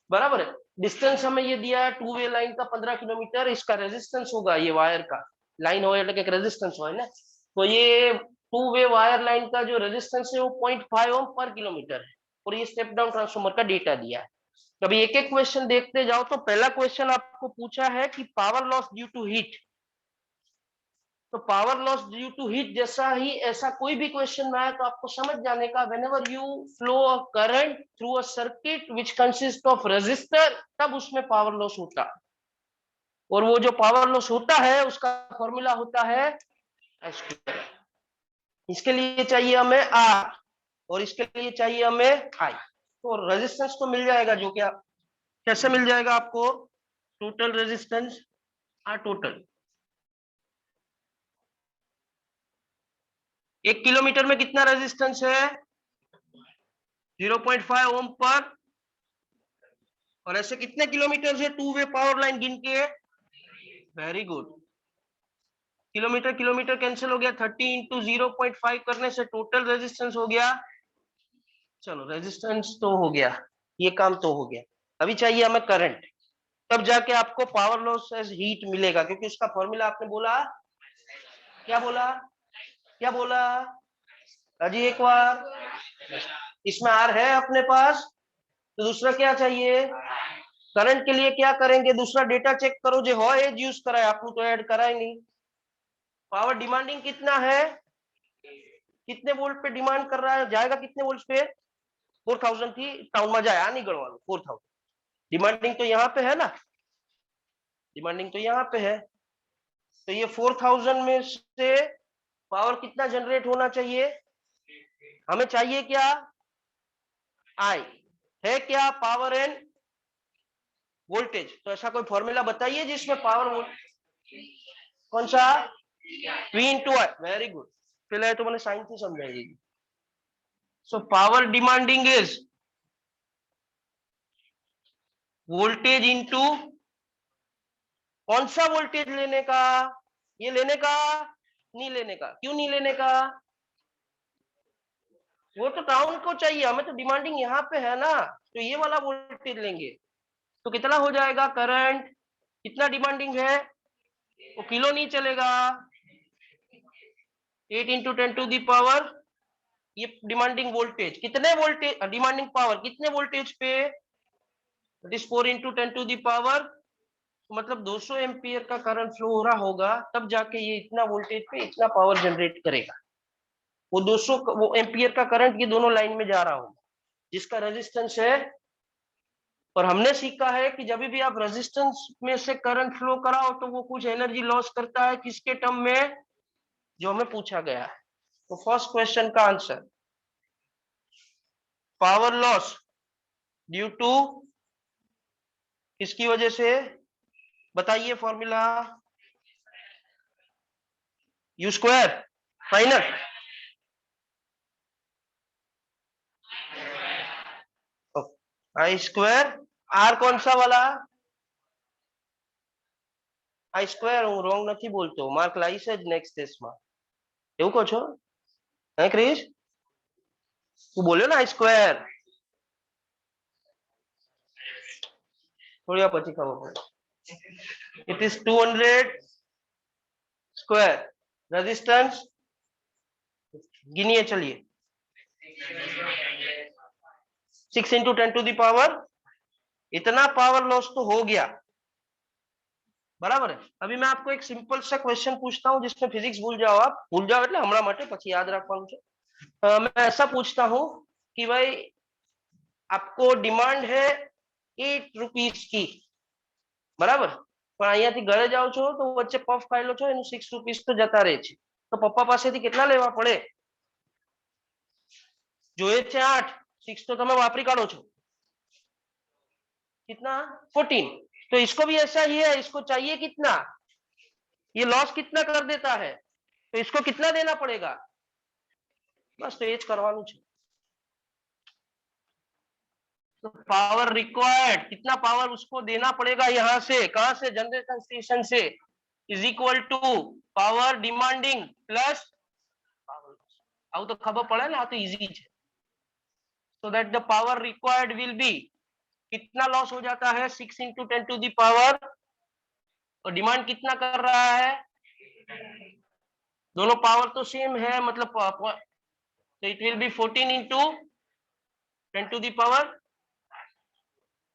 बराबर है। डिस्टेंस हमें ये दिया है टू वे लाइन का 15 किलोमीटर। इसका रेजिस्टेंस होगा, ये वायर का लाइन हो એટલે કે रेजिस्टेंस हो ना, तो ये टू वे वायर लाइन का जो रेजिस्टेंस है वो 0.5 ओम पर किलोमीटर है। और ये स्टेप डाउन ट्रांसफॉर्मर का डेटा दिया है। कभी एक एक क्वेश्चन देखते जाओ। तो पहला क्वेश्चन आपको पूछा है कि power loss due to heat. तो power loss due to heat जैसा ही ऐसा कोई भी क्वेश्चन में आए तो आपको समझ जाने का, whenever you flow a current through a circuit which consist of resistor, तब उसमें पावर लॉस होता है। और वो जो पावर लॉस होता है उसका फॉर्मूला होता है S2। इसके लिए चाहिए हमें R और इसके लिए चाहिए हमें I। तो रेजिस्टेंस तो मिल जाएगा, जो क्या कैसे मिल जाएगा आपको? Total resistance R total 1 kilometre में कितना रेजिस्टेंस है? 0.5 ओम पर। और ऐसे कितने किलोमीटर है टू वे पावर लाइन गिन के? Very good. Kilometre kilometre cancel हो गया, 30 इंटू 0.5 करने से टोटल रेजिस्टेंस हो गया। चलो रेजिस्टेंस तो हो गया, ये काम तो हो गया। अभी चाहिए हमें करंट, तब जाके आपको पावर लॉस एज हीट मिलेगा, क्योंकि उसका फॉर्मूला आपने बोला, क्या बोला, क्या बोला अजी एक बार? इसमें आर है अपने पास, तो दूसरा क्या चाहिए? करंट के लिए क्या करेंगे? दूसरा डेटा चेक करो, जो हो एज यूज करा है आपको, तो ऐड करा ही नहीं। पावर डिमांडिंग कितना है? कितने वोल्ट पे डिमांड कर रहा है? जाएगा कितने वोल्ट पे? 4000 थी, टाउन में जाए आ नहीं गणवा 4000। डिमांडिंग तो यहाँ पे है ना, डिमांडिंग तो यहाँ पे है, तो ये 4000 में से पावर कितना जनरेट होना चाहिए, हमें चाहिए क्या, आई है क्या, पावर एंड वोल्टेज। तो ऐसा कोई फॉर्मूला बताइए जिसमें पावर, कौन सा, V इंटू आई, वेरी गुड, पहले तो मैंने साइन से समझाई। So power demanding is voltage into, कौन सा वोल्टेज लेने का, ये लेने का, नहीं लेने का, क्यों नहीं लेने का, वो तो टाउन को चाहिए, हमें तो डिमांडिंग यहाँ पे है ना, तो ये वाला वोल्टेज लेंगे। तो कितना हो जाएगा करंट, कितना डिमांडिंग है, वो किलो नहीं चलेगा, 8 इंटू 10 टू दी पावर, ये डिमांडिंग वोल्टेज, कितने वोल्टेज, डिमांडिंग पावर कितने वोल्टेज पे, 4 इंटू 10 टू दी पावर, मतलब 200 एम्पियर का करंट फ्लो हो रहा होगा, तब जाके ये इतना वोल्टेज पे इतना पावर जनरेट करेगा। वो 200 वो एम्पियर का करंट ये दोनों लाइन में जा रहा होगा, जिसका रेजिस्टेंस है। और हमने सीखा है कि जब भी आप रेजिस्टेंस में से करंट फ्लो कराओ तो वो कुछ एनर्जी लॉस करता है, किसके टर्म में, जो हमें पूछा गया है। तो फर्स्ट क्वेश्चन का answer, power loss due to, किसकी वजह से, बताइए formula, u square final, I square, R कौन सा वाला, आई સ્ક્વેર, હું રોંગ નથી બોલતો, માર્ક લાવી છે જ નેક્સ્ટ ટેસ્ટમાં, એવું કહો છો, હે ક્રિશ, તું બોલ્યો ને आई સ્ક્વેર, થોડી વાર પછી ખબર પડે, इट इज 200 स्क्वायर, रेजिस्टेंस गिनिए चलिए, 6 इंटू 10 टू दी पावर, इतना पावर लॉस तो हो गया, बराबर है। अभी मैं आपको एक सिंपल सा क्वेश्चन पूछता हूँ जिसमें फिजिक्स भूल जाओ, आप भूल जाओ એટલે હમણાં માટે પછી યાદ રાખવાનું છે। मैं ऐसा पूछता हूँ कि भाई आपको डिमांड है 8 रुपीस की, बराबर, પણ અહીંયાથી ઘરે જાઓ છો તો વચ્ચે પફ ખાઈ લો છો, એનું 6 રૂપીસ તો જતા રહે છે, તો પપ્પા પાસેથી કેટલા લેવા પડે, જોઈએ છે 8, 6 तो તમે વાપરી કાઢો છો, कितना, 14, तो इसको भी ऐसा ही है, इसको चाहिए कितना, ये लॉस कितना कर देता है, तो इसको कितना देना पड़ेगा, बस तो ये ज करवानुं छे। तो पावर रिक्वायर्ड, कितना पावर उसको देना पड़ेगा, यहाँ से, कहां से, जनरेशन स्टेशन से, is equal to power demanding plus power, આવું તો ખબર પડે ને, આ તો ઈઝી છે। so that the power required will be, कितना लॉस हो जाता है, 6 इंटू 10 टू दी पावर, और डिमांड कितना कर रहा है, दोनों पावर तो सेम है, मतलब तो it will be 14 into 10 to the power,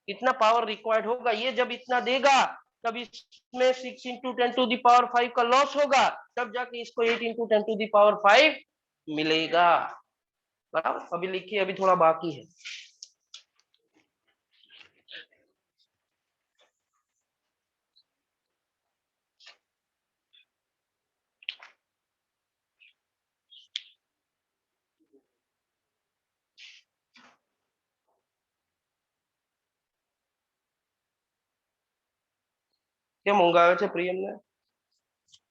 इतना पावर रिक्वायर्ड होगा। ये जब इतना देगा तब इसमें 6 इंटू 10 टू दी पावर 5 का लॉस होगा, तब जाके इसको 8 इंटू 10 टू दी पावर 5 मिलेगा, बराबर। अभी लिखिए, अभी थोड़ा बाकी है। કેમ ઊંઘ આવે છે પ્રિયમને,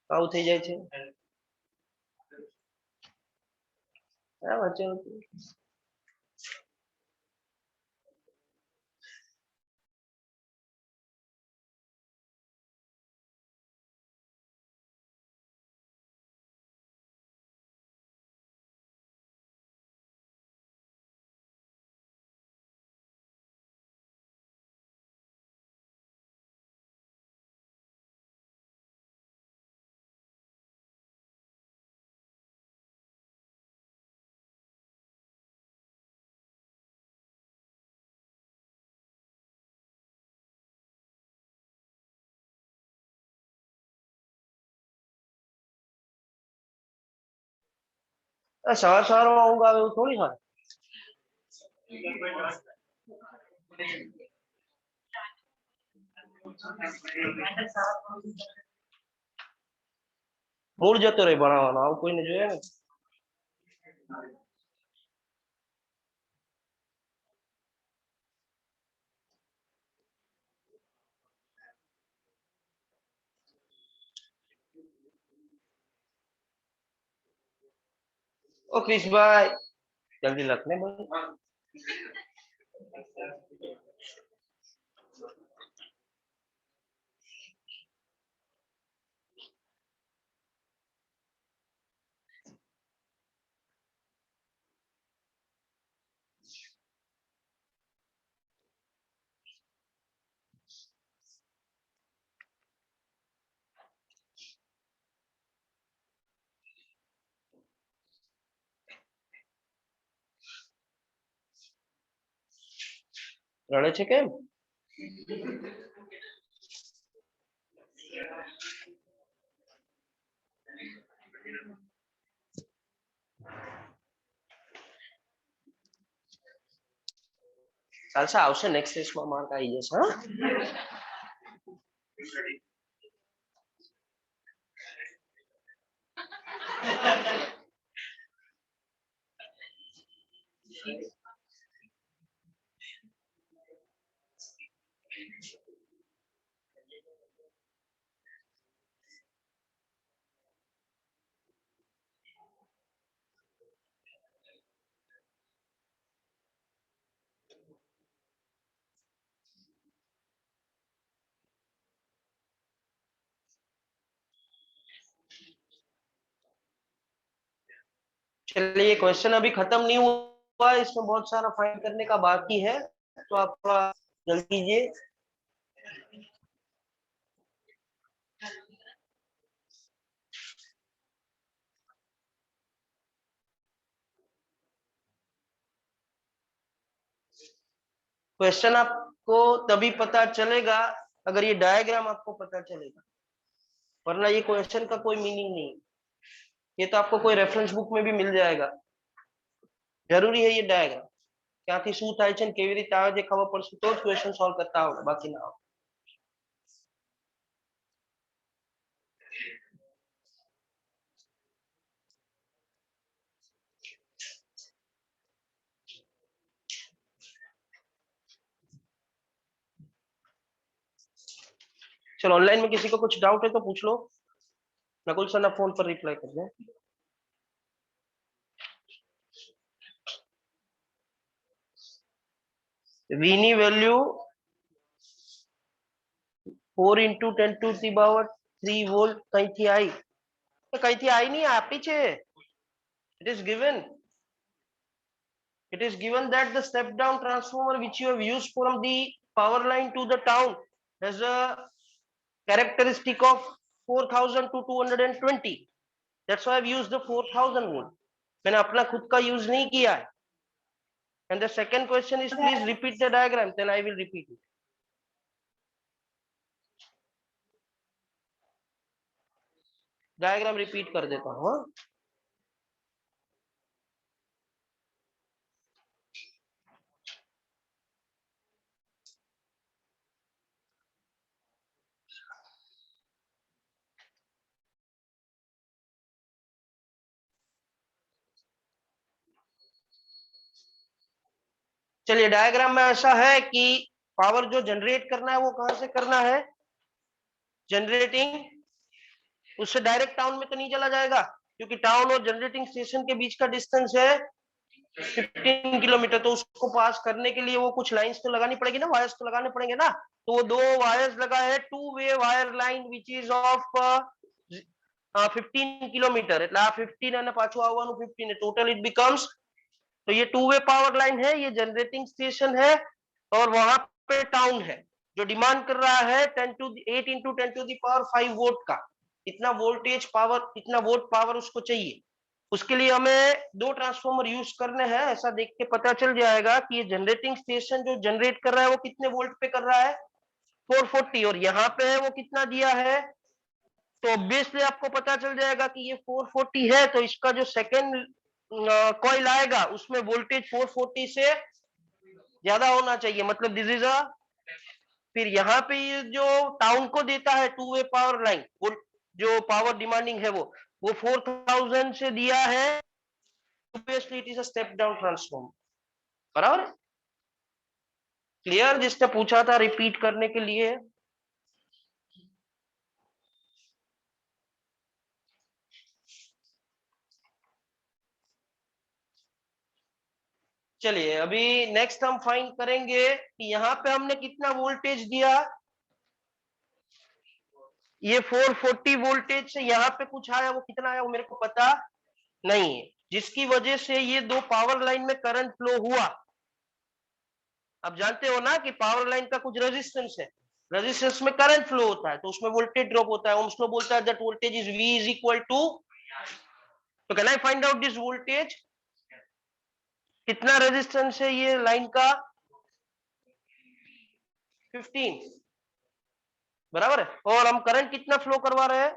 આવું થઈ જાય છે, વચ્ચે સવાર સવારમાં ઊંઘ આવે એવું થોડી હોય। મૂળ જતો રહે ભણાવવાનો, આવું કોઈને જોઈએ ને? ओ क्रिश भाई जल्दी लखने भाई। રડે છે કેમ? ચાલશે, આવશે નેક્સ્ટ ટેસ્ટમાં માર્ક આવી જશે. હા चलिए, क्वेश्चन अभी खत्म नहीं हुआ, इसमें बहुत सारा फाइंड करने का बाकी है, तो आप थोड़ा जल्दी कीजिए. क्वेश्चन आपको तभी पता चलेगा अगर ये डायग्राम आपको पता चलेगा, वरना ये क्वेश्चन का कोई मीनिंग नहीं. ये तो आपको कोई रेफरेंस बुक में भी मिल जाएगा. जरूरी है ये डायग्राम, ક્યાંથી શું થાય છે ને કેવી રીતે આવે છે ખબર પડશે તો જ ક્વેશ્ચન સોલ્વ કરતા આવડે, બાકી ના આવડે. चलो, ऑनलाइन में किसी को कुछ डाउट है तो पूछ लो. नकुल सर ना फोन पर रिप्लाई कर दो. V ની value 4 into 10 to the power 3 volt કઈથી આવી? કઈથી આવી નહીં, આપી છે. It is given. It is given that the step down transformer which you have used from the power line to the town has a characteristic of 4000 to 220. That's why I've used the 4000 volt. मैंने अपना खुद का use नहीं किया है. And the second question is please repeat the diagram, then I will repeat it. Diagram repeat कर देता हूँ. चलिए, डायग्राम में ऐसा है कि पावर जो जनरेट करना है वो कहां से करना है? जनरेटिंग, उससे डायरेक्ट टाउन में तो नहीं चला जाएगा, क्योंकि टाउन और जनरेटिंग स्टेशन के बीच का डिस्टेंस है 15 किलोमीटर. तो उसको पास करने के लिए वो कुछ लाइंस तो लगानी पड़ेगी ना, वायर्स तो लगाने पड़ेंगे ना. तो वो 2 वायर्स लगा है, 2 way wire line which is of 15 kilometre. એટલે આ 15 અને પાછું આવવાનું 15, टोटल इट बिकम्स. तो ये 2 वे पावर लाइन है, ये जनरेटिंग स्टेशन है और वहां पे टाउन है जो डिमांड कर रहा है 8 into 10 to the power 5 volt का. इतना वोल्टेज पावर, इतना वोल्ट पावर उसको चाहिए. उसके लिए हमें 2 ट्रांसफॉर्मर यूज करने हैं. ऐसा देख के पता चल जाएगा कि ये जनरेटिंग स्टेशन जो जनरेट कर रहा है वो कितने वोल्ट पे कर रहा है? 440. और यहाँ पे है वो कितना दिया है? तो ऑब्वियसली आपको पता चल जाएगा कि ये 440 है, तो इसका जो सेकेंड कॉइल आएगा उसमें वोल्टेज 440 से ज्यादा होना चाहिए. मतलब दिस इज अ फिर यहाँ पे ये जो टाउन को देता है टू वे पावर लाइन, वो जो पावर डिमांडिंग है वो 4000 से दिया है, it is a step down transform. बराबर, क्लियर? जिसने पूछा था रिपीट करने के लिए। चलिए अभी नेक्स्ट हम फाइंड करेंगे कि यहाँ पे हमने कितना वोल्टेज दिया। ये 440 वोल्टेज से यहाँ पे कुछ आया, वो कितना आया वो मेरे को पता नहीं है, जिसकी वजह से ये दो पावर लाइन में करंट फ्लो हुआ। आप जानते हो ना कि पावर लाइन का कुछ रेजिस्टेंस है, रेजिस्टेंस में करंट फ्लो होता है तो उसमें वोल्टेज ड्रॉप होता है। ओम्स लॉ बोलता है that voltage is V is equal to, तो can I find out this voltage? कितना रेजिस्टेंस है ये लाइन का? 15, बराबर है। और हम करंट कितना फ्लो करवा रहे हैं?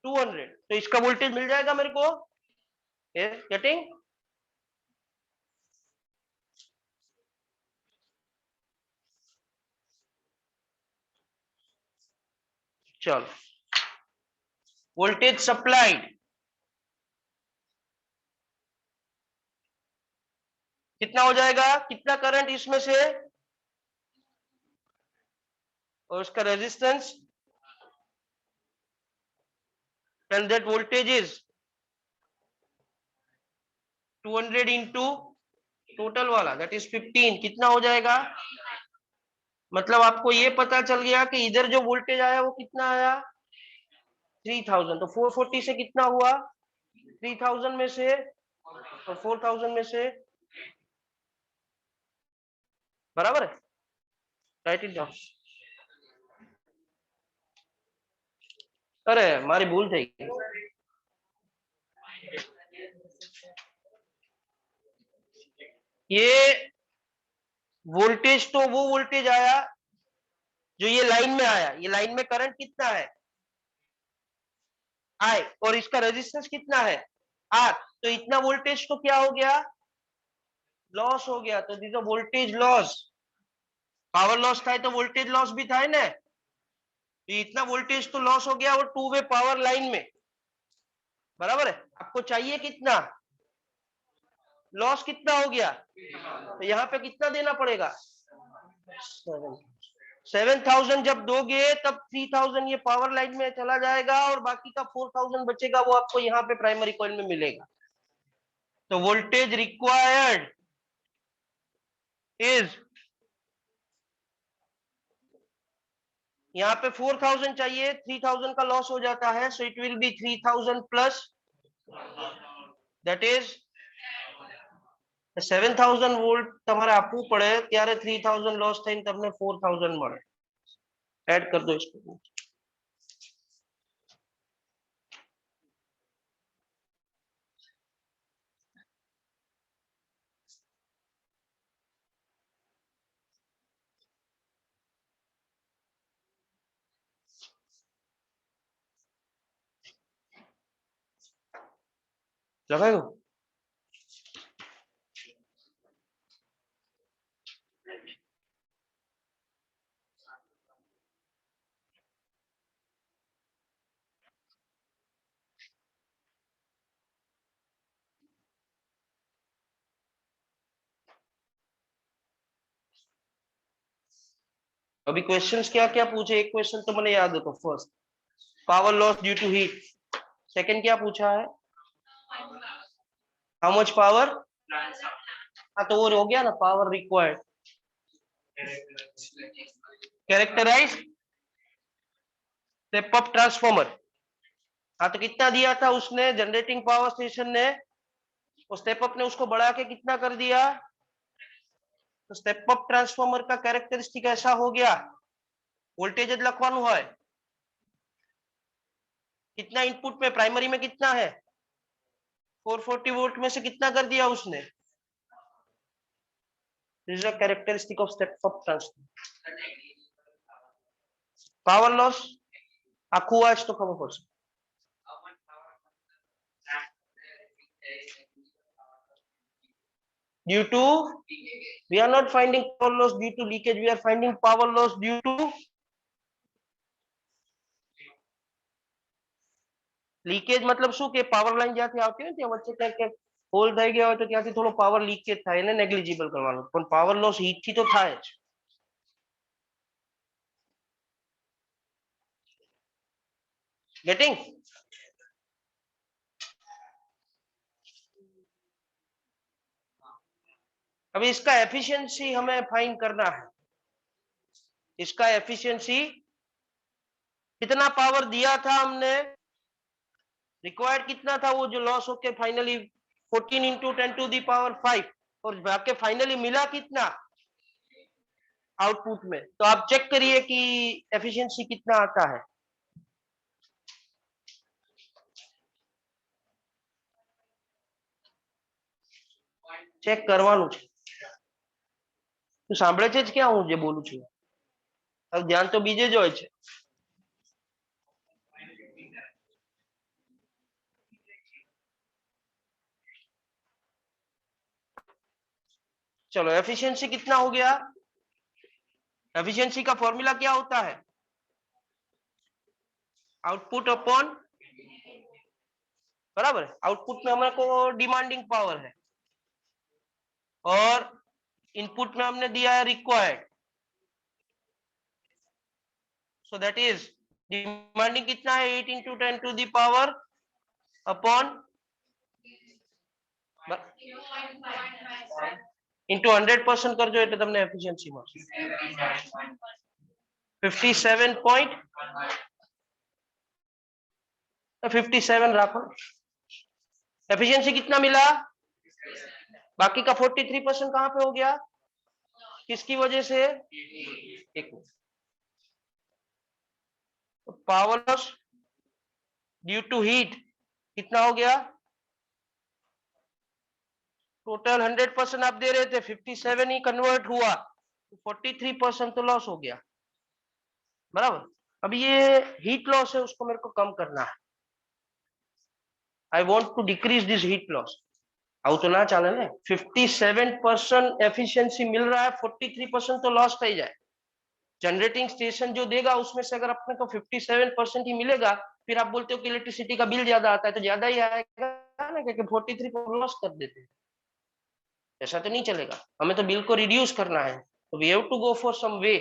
200, तो इसका वोल्टेज मिल जाएगा मेरे को। गेटिंग? चलो, वोल्टेज सप्लाइड कितना हो जाएगा, कितना करंट इसमें से, और उसका resistance, and that voltage is 200 into total वाला दैट इज 15, कितना हो जाएगा? मतलब आपको ये पता चल गया कि इधर जो वोल्टेज आया वो कितना आया? 3000। तो 440 से कितना हुआ? 3000 में से और 4000 में से, बराबर है। Right it down. अरे हमारी भूल थी। ये वोल्टेज तो वो वोल्टेज आया जो ये लाइन में आया। ये लाइन में करंट कितना है? I, और इसका रेजिस्टेंस कितना है? R। तो इतना वोल्टेज तो क्या हो गया? लॉस हो गया। तो this voltage loss, power loss था तो वोल्टेज लॉस भी था ना। तो इतना वोल्टेज तो लॉस हो गया वो टू वे पावर लाइन में, बराबर है। आपको चाहिए कितना? लॉस कितना हो गया? तो यहाँ पे कितना देना पड़ेगा? 7000 जब दोगे तब 3000 ये पावर लाइन में चला जाएगा और बाकी का 4000 बचेगा, वो आपको यहाँ पे प्राइमरी कॉइल में मिलेगा। तो वोल्टेज रिक्वायर्ड इज, यहाँ पे 4000 चाहिए, 3000 का लॉस हो जाता है, so it will B 3000 plus that is 7000 volt. તમારે આપવું પડે ત્યારે 3000 લોસ થઈને તમને 4000 મળે। એડ कर दो इसको। लगायो? अभी क्वेश्चंस क्या क्या पूछे? एक क्वेश्चन तो मैंने याद है। तो first, power loss due to heat. Second क्या पूछा है? हाउ मच पावर, हाँ तो वो हो गया ना, power required. Characterise step up transformer, हाँ तो कितना दिया था उसने जनरेटिंग पावर स्टेशन ने? वो स्टेप अप ने उसको बढ़ा के कितना कर दिया? तो स्टेप अप ट्रांसफॉर्मर का कैरेक्टरिस्टिक ऐसा हो गया। वोल्टेज लखवानु है, कितना इनपुट में, प्राइमरी में कितना है? 440 वोल्ट में से कितना कर दिया उसने? This is a characteristic of step up transformer. Power loss આખું વાંચ તો ખબર પડશે। due to, we are not finding power loss due to leakage, we are finding power loss due to leakage. મતલબ શું કે પાવર લાઈન જ્યાંથી આવતી હોય ત્યાં વચ્ચે ક્યાંક હોલ થઈ ગયા હોય તો ત્યાંથી થોડો પાવર લીકેજ થાય, એને નેગ્લિજિબલ કરવાનું. પણ પાવર લોસ હીટ થી તો થાય જ. गेटिंग? अभी इसका एफिशिएंसी हमें फाइंड करना है. इसका एफिशिएंसी कितना पावर दिया था हमने, रिक्वायर्ड कितना था, वो जो लॉस होके finally 14 into 10 to the power 5, और जाके फाइनली मिला कितना आउटपुट में. तो आप चेक करिए कि एफिशिएंसी कितना आता है. ચેક કરવાનું છે. તું સાંભળે છે જ ક્યાં હું જે બોલું છું? હવે ધ્યાન તો બીજે જ હોય છે. चलो एफिशिएंसी कितना हो गया? एफिशिएंसी का फॉर्मूला क्या होता है? आउटपुट अपॉन, बराबर है. आउटपुट में हमारे को डिमांडिंग पावर है और इनपुट में हमने दिया है required. So that is demanding कितना है, 8 into 10 to the power upon into 100% करजो એટલે તમને એફિશિયન્સી મળશે 57 રાખो. एफिशिएंसी कितना मिला? बाकी का 43% कहां पे हो गया, किसकी वजह से? एक power loss due to heat कितना हो गया? टोटल 100% आप दे रहे थे, 57 ही कन्वर्ट हुआ, 43% तो लॉस हो गया, बराबर. अब ये हीट लॉस है, उसको मेरे को कम करना है. I want to decrease this heat loss. आउ तो ना चाले ने. 57% एफिशिएंसी मिल रहा है, 43% तो लॉस થઈ જાય. जनरेटिंग स्टेशन जो देगा उसमें से अगर अपने को 57% ही मिलेगा, फिर आप बोलते हो कि इलेक्ट्रिसिटी का बिल ज्यादा आता है, तो ज्यादा ही आएगा ना, क्योंकि 43 लॉस कर देते हैं. ऐसा तो नहीं चलेगा, हमें तो बिल को रिड्यूस करना है. तो we have to go for some way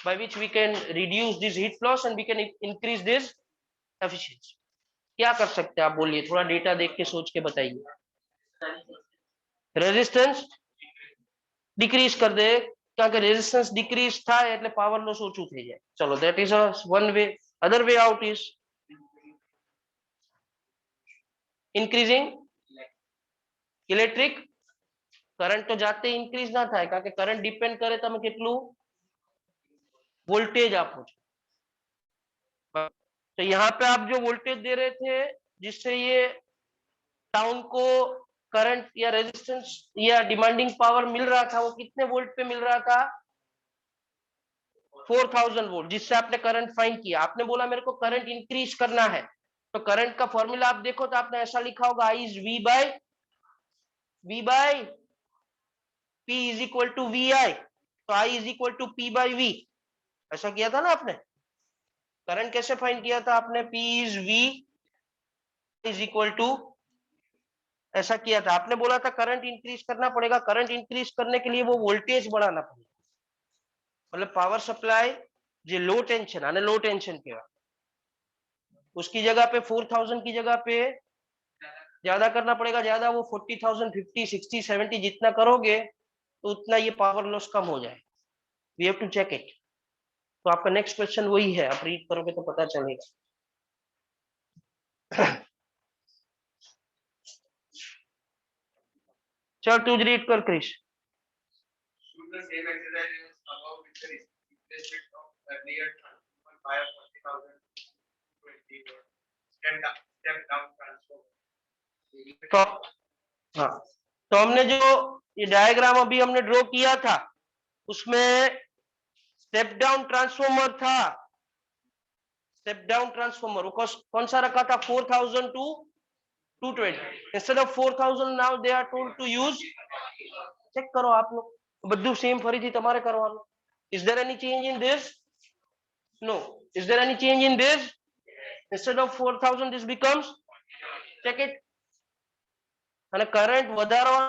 by which we can reduce this heat loss and we can increase this efficiency. क्या कर सकते हैं आप बोलिए, थोड़ा डेटा देख के सोच के बताइए. रेजिस्टेंस डिक्रीज कर दे, કારણ કે રેઝિસ્ટન્સ ડિક્રીઝ થાય એટલે પાવર લોસ ઓછું થઈ જાય. ચલો that is a one way. other way out is increasing electric current. तो जाते इंक्रीज ना થાય, કારણ કે કરंट डिपेंड करे તમે કેટલું वोल्टेज आपको. तो यहाँ पे आप जो वोल्टेज दे रहे थे जिससे ये टाउन को करंट या रेजिस्टेंस या डिमांडिंग पावर मिल रहा था, वो कितने वोल्ट पे मिल रहा था? 4000 वोल्ट, जिससे आपने करंट फाइंड किया. आपने बोला मेरे को करंट इंक्रीज करना है, तो करंट का फॉर्मूला आप देखो तो आपने ऐसा लिखा होगा, I is V by P is equal to V I. तो I is equal to P by V. ऐसा किया था ना आपने. करंट कैसे फाइंड किया था आपने? P is V is equal to, ऐसा किया था. आपने बोला था करंट इंक्रीज करना पड़ेगा. करंट इंक्रीज करने के लिए वो वोल्टेज बढ़ाना पड़ेगा. मतलब पावर सप्लाई जो लो टेंशन, आने लो टेंशन कहेवाय, उसकी जगह पे 4000 की जगह पे ज्यादा करना पड़ेगा. ज्यादा वो 40,000, 50, 60, 70 जितना करोगे तो उतना ये पावर लॉस कम हो जाए. We have to check it. तो आपका नेक्स्ट क्वेश्चन वही है, आप रीड करोगे तो पता चलेगा. चल तू रीड कर क्रिश. तो हाँ, तो हमने जो ये डायग्राम अभी हमने ड्रॉ किया था उसमें स्टेप डाउन ट्रांसफॉर्मर था. स्टेप डाउन ट्रांसफॉर्मर वो कौन सा रखा था? 4000 to 220. Instead of 4000 now they are told to use check કરો આપ લોકો, બધું સેમ ફરીથી તમારે કરવાનું. Is there any change in this? No. Is there any change in this? instead of 4000 this becomes, check it. અને કરંટ વધારવા,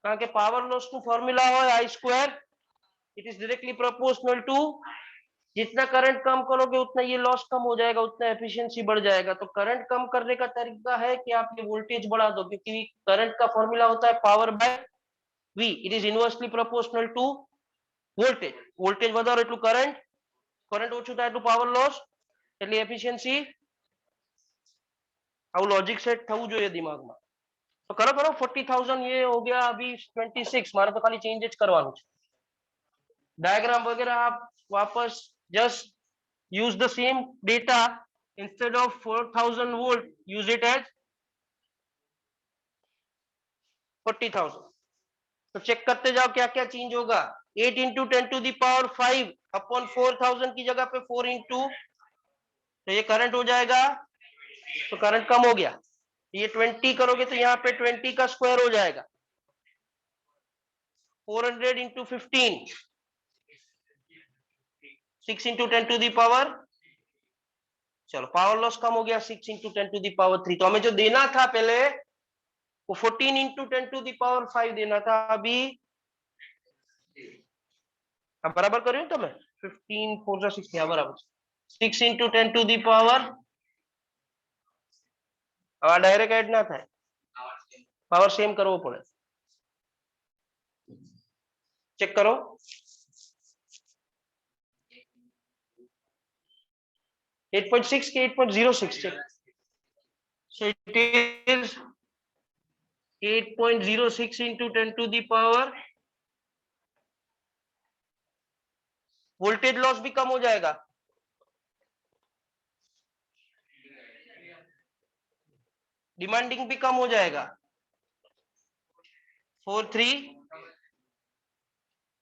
કારણ કે પાવર લોસ નું ફોર્મ્યુલા હોય I square, it is directly proportional to जितना करंट कम करोगे उतना ये लॉस कम हो जाएगा, उतना एफिशिएंसी बढ़ जाएगा. तो करंट कम करने का तरीका है कि आप ये वोल्टेज बढ़ा दो, क्योंकि करंट का फॉर्मूला होता है power by V. It is inversely proportional to voltage. Voltage વધારો એટલું કરંટ, કરંટ ઓછું થાય એટલું પાવર લોસ, એટલે એફિशिएंसी. આવું લોजिक सेट થવું જોઈએ દિમાગમાં. तो करो करो 40,000 ये हो गया अभी 26. मारे तो खाली चेंजेस करवाना है. डायग्राम वगैरह आप वापस just use the same data, instead of 4000 volt use it as 40,000. तो चेक करते जाओ क्या क्या चेंज होगा. 8 into 10 to the power 5 upon 4000 की जगह पे 4 इंटू, तो ये करंट हो जाएगा. तो करंट कम हो गया. ये 20 करोगे तो यहाँ पे 20 का स्क्वायर हो जाएगा. 400 into 15, 6 into 10 to the power, चलो पावर लॉस कम हो गया 6 इंटू 10 टू दी पावर 3. तो हमें जो देना था पहले वो 14 इंटू 10 टू दी पावर 5 देना था. अभी अब बराबर કર્યું ને તમે? 15 4 6 या बराबर 6 इंटू 10 टू दी पावर. अब डायरेक्ट ऐड ना થાય, पावर सेम करવો પડે. चेक करो. एट 8.6 के 8.06 check. So it is 8.06 into 10 to the power. Voltage loss भी कम हो जाएगा. डिमांडिंग भी कम हो जाएगा. 4-3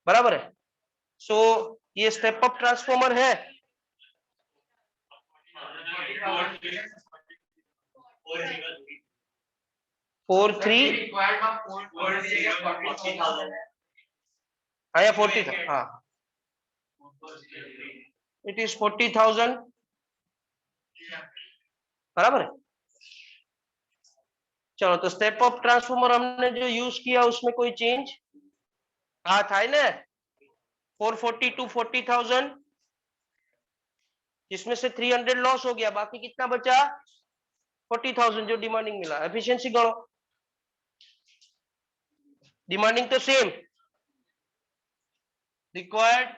बराबर है. सो ये स्टेप अप ट्रांसफॉर्मर है. 4-3 आया 40 था. हाँ इट इज 40,000 बराबर है. चलो तो स्टेप अप ट्रांसफॉर्मर हमने जो यूज किया उसमें कोई चेंज हाँ था ना. 440 टू 40,000, जिसमें से 300 लॉस हो गया, बाकी कितना बचा? 40,000 जो डिमांडिंग मिला. एफिशिएंसी गणो. डिमांडिंग तो same, required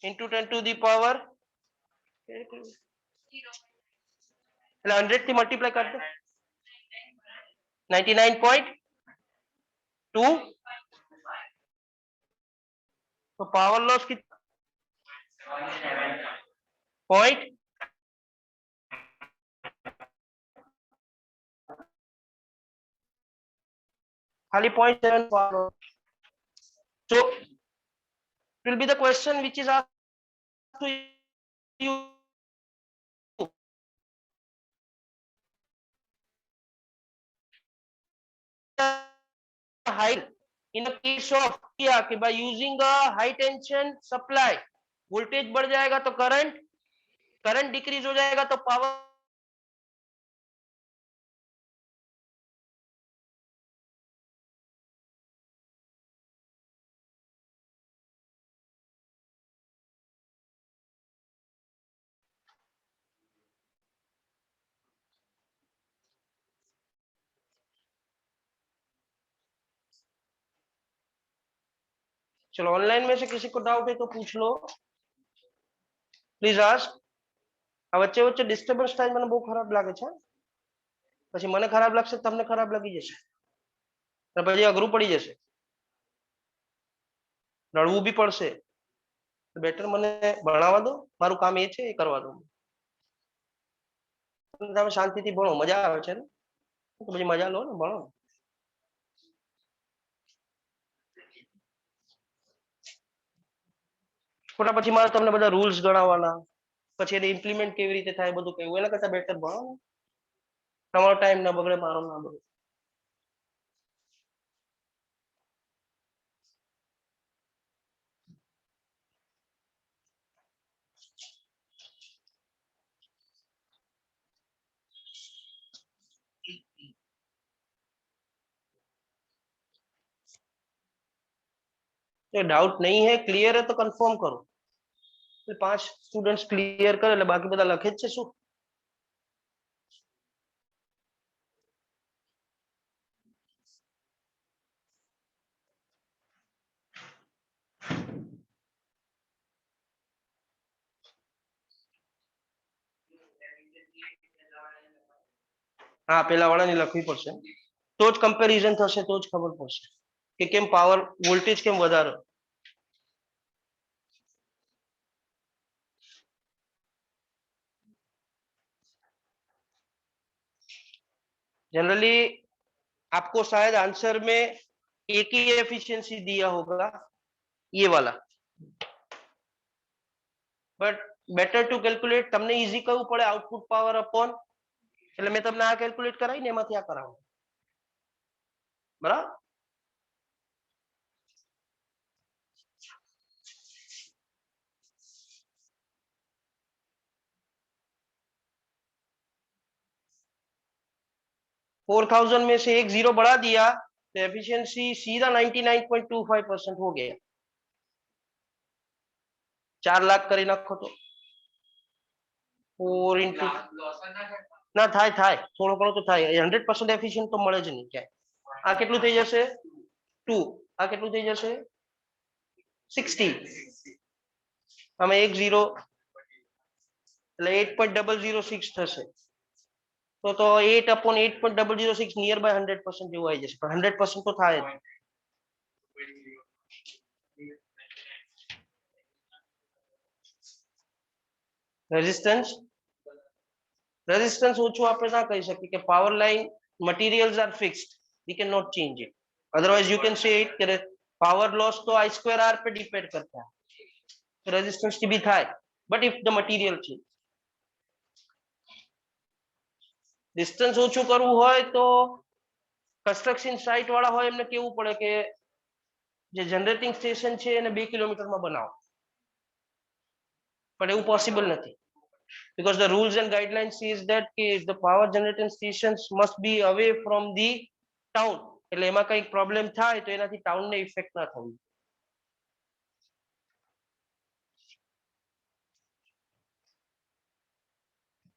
into 10 to the power, એટલે 100 થી મલ્ટીપ્લાય કરી દો. 99.2. तो पावर लॉस कितना? पॉइंट खाली 0.7 power. So it will be the question which is asked to you. High in the case of क्या कि by using a high tension supply voltage बढ़ जाएगा तो करंट डिक्रीज हो जाएगा तो पावर चलो ऑनलाइन में से किसी को डाउट है तो पूछ लो, प्लीज आस्क. આ વચ્ચે વચ્ચે ડિસ્ટર્બન્સ થાય મને બહુ ખરાબ લાગે છે. પછી મને ખરાબ લાગશે, તમને ખરાબ લાગી જશે, અને પછી અઘરું પડી જશે, રડવું બી પડશે. બેટર મને ભણાવવા દો, મારું કામ એ છે એ કરવા દો. તમે શાંતિથી ભણો, મજા આવે છે ને તો પછી મજા લો ને, ભણો. ખોટા પછી મારે તમને બધા રૂલ્સ ગણાવવાના, પછી એને ઇમ્પ્લિમેન્ટ કેવી રીતે થાય બધું કહેવું, એના કરતા બેટર ભણો. તમારો ટાઈમ ના બગડે, મારો ના બગડે. तो डाउट नहीं है, क्लियर है तो कंफर्म करो। तो 5 स्टूडेंट्स क्लियर करे એટલે બાકી બધા લખે જ છે શું? હા, પેલા વાળાની લખવી પડશે, તો જ કમ્પેરિઝન થશે, તો જ ખબર પડશે કે કેમ પાવર વોલ્ટેજ કેમ વધારે. जनरली आपको शायद आंसर में एक ही एफिशिएंसी दिया होगा, ये वाला, बट बेटर टू कैलकुलेट તમને ઈઝી કરવું પડે આઉટપુટ પાવર અપોન, એટલે મેં તમને આ કેલ્ક્યુલેટ કરાવી ને એમાંથી આ કરાવું, બરાબર. 4000 में से एक जीरो बढ़ा दिया तो एफिशिएंसी सीधा 99.25% हो गया. 4 लाख કરી નાખો તો 4 ઇન્ટુ ના થાય થાય થોડો ઘણો તો થાય, 100% એફિશિયન્ટ તો મળે જ નહીં ક્યાંય. આ કેટલું થઈ જશે 2, આ કેટલું થઈ જશે 60, આમાં એક ઝીરો એટલે 8.006 થશે. તો 8/8.006 નિયર બાય 100% જેવું આવી જશે, પણ 100% તો થાય જ. રેઝિસ્ટન્સ ઓછું આપણે ના કહી શકીએ કે power line materials are fixed, we can not change it, otherwise you can say it कि पावर लॉस तो I2R पे डिपेंड करता है, तो रेजिस्टेंस की भी થાય, but if the material change. Distance ઓછું કરવું હોય તો કન્સ્ટ્રક્શન સાઇટ વાળા હોય એમને કેવું પડે કે જે જનરેટિંગ સ્ટેશન છે એને 2 કિલોમીટરમાં બનાવો, પણ એવું પોસિબલ નથી, because the rules and guidelines says that the power generating stations must be away from the town, એટલે એમાં કંઈક પ્રોબ્લેમ થાય તો એનાથી ટાઉનને ઇફેક્ટ ના થવી.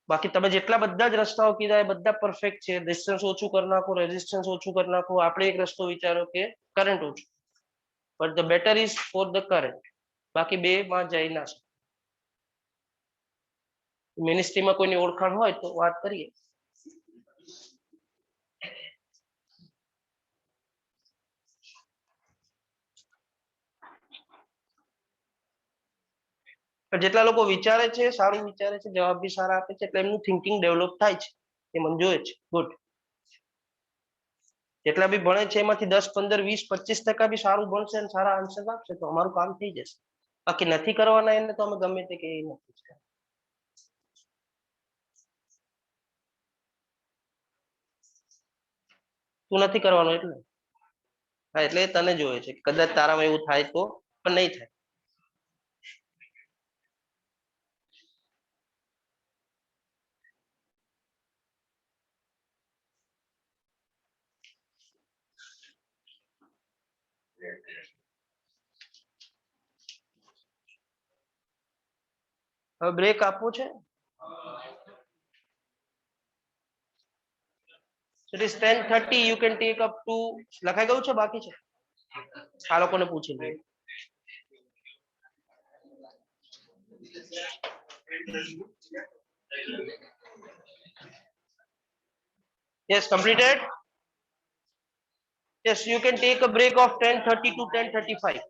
બાકી તમે જેટલા બધા જ રસ્તાઓ કીધા એ બધા પરફેક્ટ છે, ડિસ્ટન્સ ઓછું કરી નાખો, રેઝિસ્ટન્સ ઓછું કરી નાખો, આપણે એક રસ્તો વિચારો કે કરંટ ઓછું, but the better is for the current, બાકી બે માં જઈ ના શકે. મિનિસ્ટ્રીમાં કોઈની ઓળખાણ હોય તો વાત કરીએ. જેટલા લોકો વિચારે છે સારું વિચારે છે, જવાબ બી સારા આપે છે, એટલે એમનું થિંકિંગ ડેવલપ થાય છે, એ મને જોઈએ છે. ગુડ. જેટલા બી ભણે છે એમાંથી 10, 15, 20, 25% બી સારું ભણશે અને સારા આન્સર આપશે તો અમારું કામ થઈ જશે. બાકી નથી કરવાના એને તો અમે ગમે તે કે નથી. તું નથી કરવાનો એટલે, હા એટલે તને જોઈએ છે કદાચ તારામાં એવું થાય તો, પણ નહીં થાય. હવે બ્રેક આપવો છે. It is 10:30, you can take up to, લખાઈ ગયું છે બાકી છે? આ લોકોને પૂછી લે. Yes, completed. Yes, you can take a break of 10:30 to 10:35.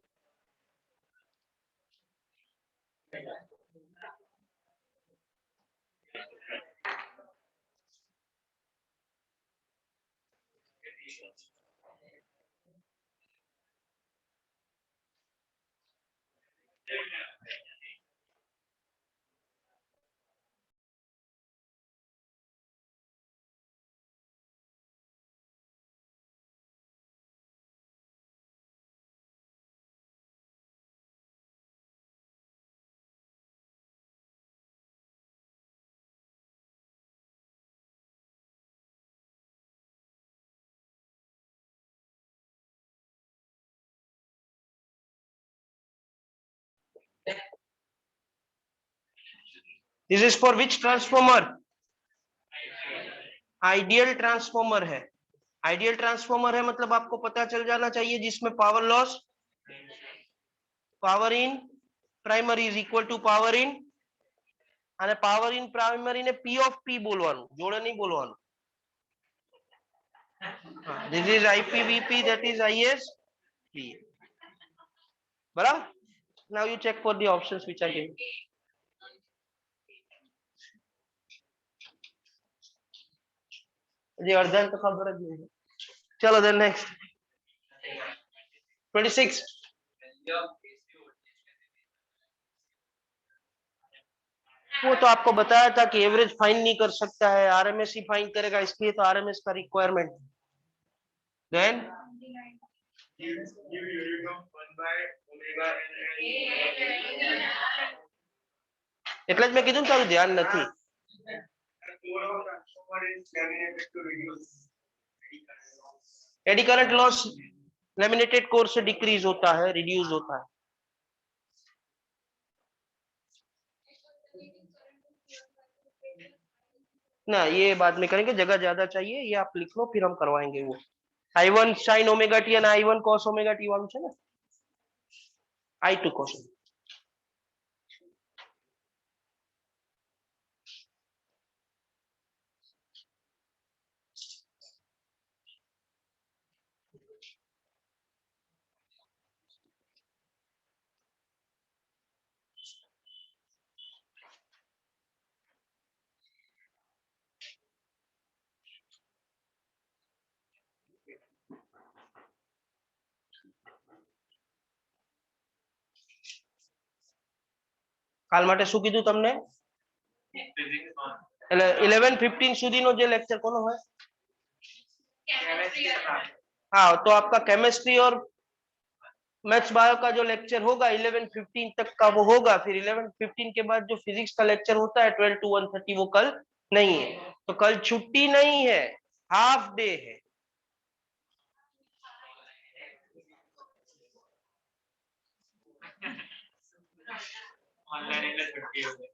This is for which transformer? Ideal transformer है। आइडियल ट्रांसफॉर्मर है मतलब आपको पता चल जाना चाहिए जिसमें power loss, power in primary is equal to power in, અને પાવર ઇન પ્રાઇમરી ને P of P બોલવાનું, જોડે નહીં બોલવાનું. This is IPVP, that is ISP. બરાબર? Now you check for the options which I gave. Ji earthen तो खबर જ નહીં. चलो then next 26. वो तो आपको बताया था कि एवरेज फाइंड नहीं कर सकता है, आरएमएस ही फाइंड करेगा, इसलिए तो आरएमएस का रिक्वायरमेंट. देन એટલે જ મેં કીધું તારું ધ્યાન નથી. Eddy current loss laminated core से डिक्रीज होता है, रिड्यूस होता है. ना ये बाद में करेंगे, जगह ज्यादा चाहिए, ये आप लिख लो फिर हम करवाएंगे. वो I1 sin ओमेगा टी અને I1 cos ओमेगा टी वाળું છે ને, I2 cos. કાલ માટે શું કીધું તમને? એટલે 11:15 સુધીનો જે લેક્ચર કોનો હોય? हाँ, तो आपका केमिस्ट्री और मैथ्स बायो का जो लेक्चर होगा 11:15 तक का वो होगा. फिर 11:15 के बाद जो फिजिक्स का लेक्चर होता है 12 to 1:30 वो कल नहीं है. तो कल छुट्टी नहीं है, हाफ डे है. ऑनलाइन એટલે છੁટ્ટી होगी.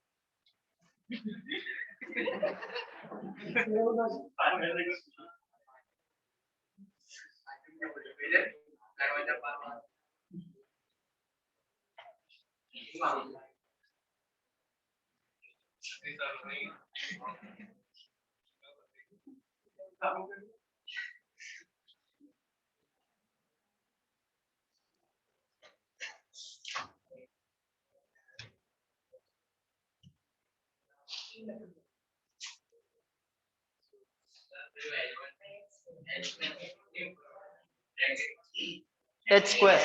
H square.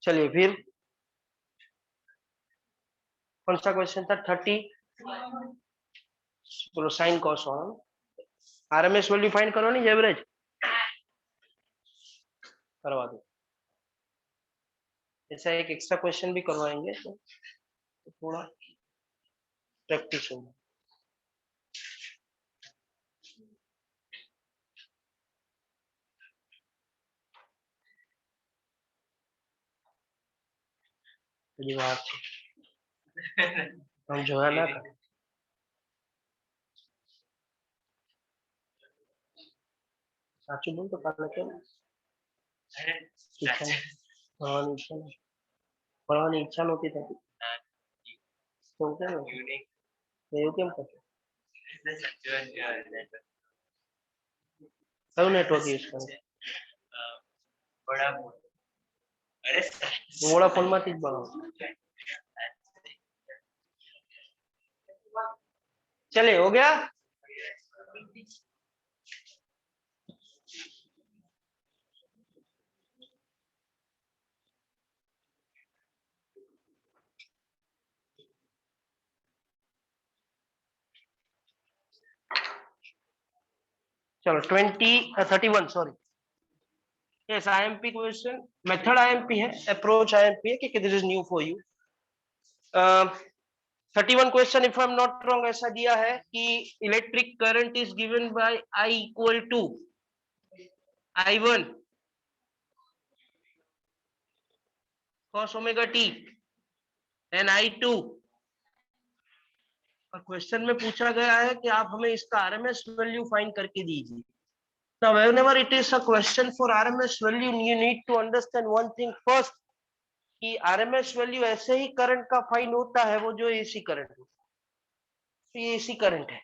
चलिए फिर कौन सा क्वेश्चन था? 30. बोलो sine cos one. RMS value find करो नहीं, एवरेज करवा दो. ऐसा एक एक्स्ट्रा क्वेश्चन भी करवाएंगे तो थोड़ा प्रैक्टिस होगा. हम जो है ना साचू बोल तो काले के ભણવાની ઈચ્છા નહોતી થતી તો કેમ એવું કેમ કરશો? કયું નેટવર્ક યુઝ કરો? વોડાફોન માંથી જ ભણાવો. चले हो गया. चलो 31 sorry, yes IMP question, method IMP है, अप्रोच IMP है, क्योंकि this is new for you. 31 question if I am not wrong ऐसा दिया है कि electric current is given by I equal to I1 cos omega t and I2। और question में पूछा गया है कि आप हमें इसका आरएमएस वैल्यू फाइंड करके दीजिए। Now whenever it is a question for RMS value, you need to understand one thing first कि RMS वैल्यू ऐसे ही करंट का फाइंड होता है वो जो AC करंट है। तो ये AC करंट है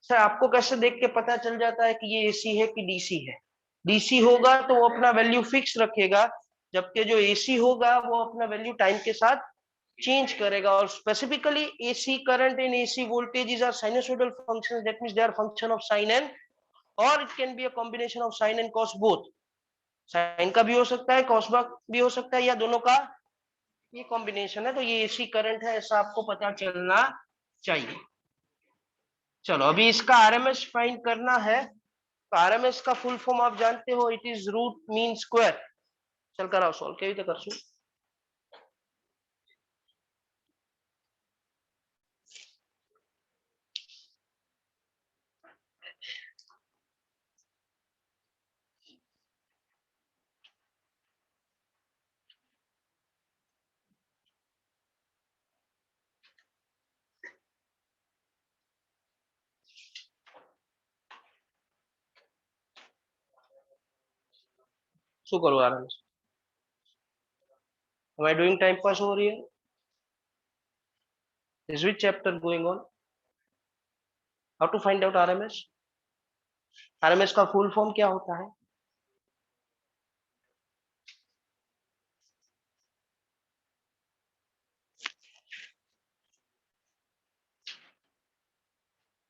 सर, आपको कैसे देख के पता चल जाता है कि ये AC है कि DC है? DC होगा तो वो अपना वैल्यू फिक्स रखेगा, जबकि जो AC होगा वो अपना वैल्यू टाइम के साथ चेंज करेगा। और specifically AC current and AC voltage are sinusoidal functions, that means they are function of sine and, और it can be a combination of sine and cos both. Sine का भी हो सकता है, कॉस भी हो सकता है, या दोनों का ये कॉम्बिनेशन है। तो ये एसी करंट है ऐसा आपको पता चलना चाहिए। चलो अभी इसका आरएमएस फाइंड करना है। तो आरएमएस का फुल फॉर्म आप जानते हो, it is root mean square. चल कराओ सॉल्व, केवी तो करशु। शू करो RMS? Am I doing time pass over here? Is which chapter going on? How to find out RMS? RMS का फुल फॉर्म क्या होता है?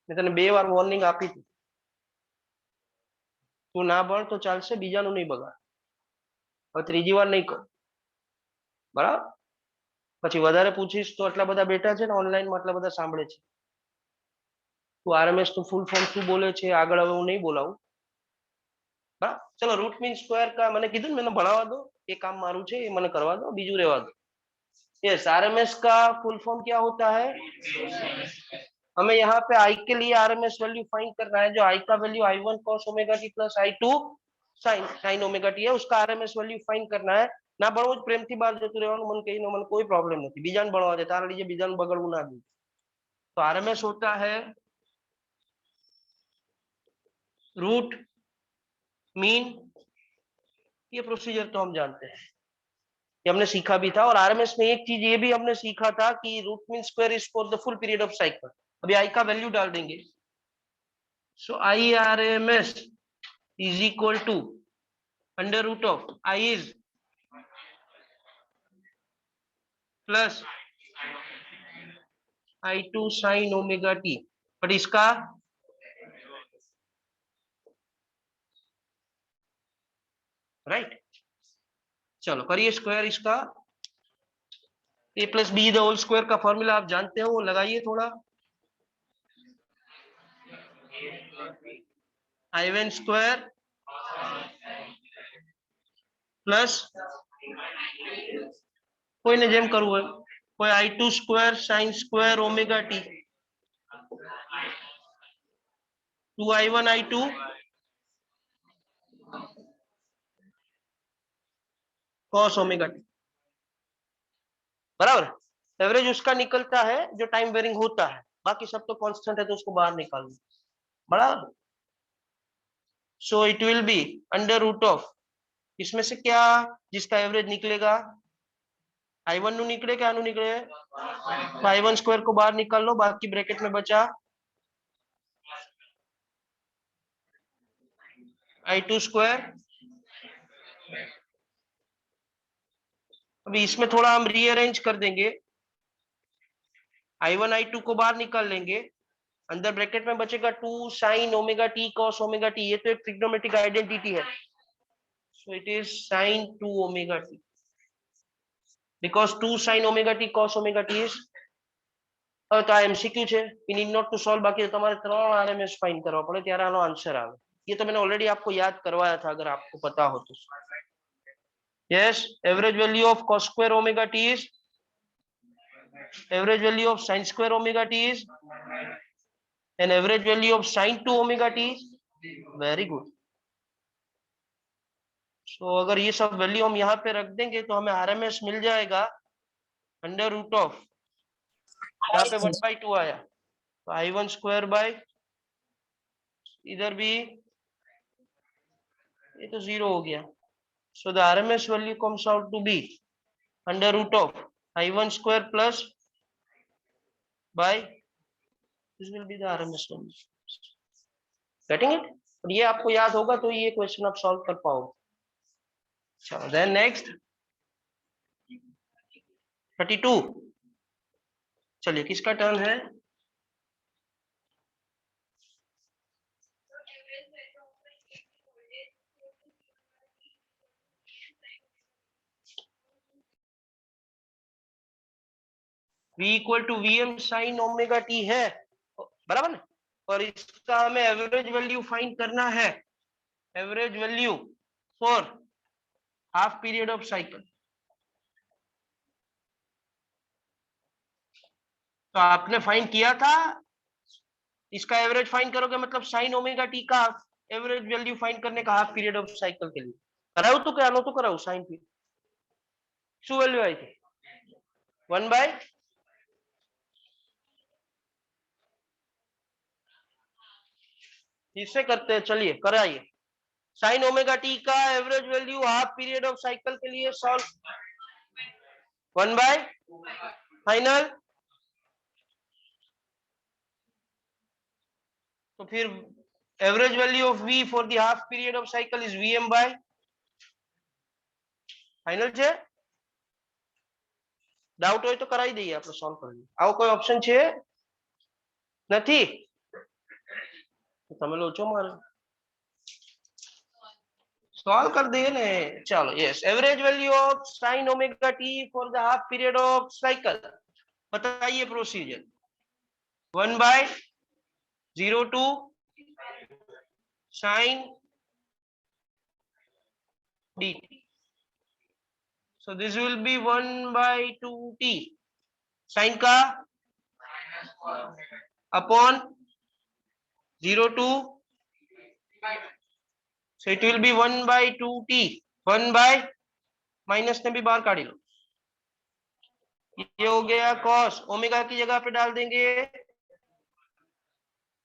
મેં તને બે વાર વોર્નિંગ આપી હતી, તું ના ભણ તો ચાલશે, બીજાનું નહીં બગાડ. હવે ત્રીજી વાર નહીં કર, બરાબર? પછી વધારે પૂછીશ તો આટલા બધા બેઠા છે ને ઓનલાઈનમાં, આટલા બધા સાંભળે છે. તું આરએમએસ નું ફૂલ ફોર્મ શું બોલે છે આગળ હવે હું નહીં બોલાવું, બરાબર? ચલો રૂટ મીન સ્ક્वायर का मैंने कीधું ને, મને ભણાવવા दो, ये काम मारू છે ये મને કરવા दो, બીજું રહેવા दो. यस आरएमएस का फुल फॉर्म क्या होता है? हमें यहाँ पे आई के लिए आरएमएस वैल्यू फाइंड करना है। जो आई का value I1 cos omega T plus I2 sine omega t है, उसका आरएमएस वैल्यू फाइंड करना है। ना भणવું જ પ્રેમથી બહાર જતું રહેવાનું, મને કહીને મને કોઈ પ્રોબ્લેમ નથી, બીજાને ભણવા દે, તારા લીધે બીજાને બગડવું ના દે। तो आरएमएस होता है रूट मीन, ये प्रोसीजर तो हम जानते हैं, ये हमने सीखा भी था। और आरएमएस में एक चीज ये भी हमने सीखा था कि root mean square is for the full period of cycle. अभी आई का वैल्यू डाल देंगे। So I RMS is equal to under root of I is plus I2 sine omega T, but इसका राइट। चलो करिए स्क्वायर इसका, a plus B the whole square का formula आप जानते हो, वो लगाइए थोड़ा। I1 स्क्वायर प्लस कोई ने जेम करવું હોય, कोई I2 square sine square omega T, 2I1 I2 cos omega T, बराबर। एवरेज उसका निकलता है जो टाइम वेरिंग होता है, बाकी सब तो कांस्टेंट है तो उसको बाहर निकाल दो, बराबर। So it will be under root of, इसमें से क्या जिसका एवरेज निकलेगा, I1 नु निकले क्या नु निकले, तो I1 स्क्वायर को बाहर निकाल लो, बाकी ब्रैकेट में बचा I2 स्क्वायर। अभी इसमें थोड़ा हम रीअरेंज कर देंगे, I1 I2 को बाहर निकाल लेंगे, अंदर ब्रैकेट में बचेगा 2 sine omega t cos omega t, ये तो एक ट्रिग्नोमेट्रिक आइडेंटिटी है। So it is sine 2 omega t, because 2 sine omega t cos omega t is, હવે તો આ એમસીક્યુ છે, you need not to solve, બાકી તમારે 3 આરએમએસ ફાઇન્ડ કરવા પડે ત્યારે આનો આન્સર આવે। ये तो मैंने ऑलरेडी आपको याद करवाया था, अगर आपको पता हो तो। Yes, average value of cos square omega t is average value of sin square omega t is and average value of sin 2 omega t is very good. So अगर ये सब वैल्यू हम यहाँ पे रख देंगे तो हमें आरएमएस मिल जाएगा अंडर रूट ऑफ, यहाँ पे 1/2 आया तो I1 स्क्वायर बाय, इधर भी ये तो 0 हो गया. So the RMS value comes out to be under root of I1 square plus by this will be the RMS value. Getting it? और ये आपको याद होगा तो ये क्वेश्चन आप सॉल्व कर पाओगे. चलो then next 32. चलिए किसका टर्न है? V equal to VM sine omega t है, बराबर ना? और इसका हमें एवरेज वैल्यू फाइंड करना है, average value for half period of cycle. तो आपने फाइंड किया था, इसका एवरेज फाइंड करोगे मतलब साइन ओमेगा टी का एवरेज वैल्यू फाइंड करने का हाफ पीरियड ऑफ साइकिल के लिए. कराओ तो क्या नो तो कराओ साइन पी શું वैल्यू आई थी 1 बाय इससे करते हैं. चलिए कराइए. साइन ओमेगा टी का average value half period of cycle के लिए सॉल्व 1 बाय फाइनल. तो फिर average value of V for the half period of cycle is VM bye final છે. डाउट હોય તો કરાવી દઈએ, આપણે સોલ્વ કરી લઈએ. આવો કોઈ ઓપ્શન છે નથી? તમે લો છો મારે सॉल्व कर दिए ने. चलो yes, average value of sine omega T for the half period of cycle. बताइए procedure. 1 by 0 to sine dt. So this will be 1 by 2t sine का upon 0 to, so it will be 1 by 2t. 1 by minus ने भी बाहर काट लो. ये हो गया cos. Omega की जगह पे डाल देंगे,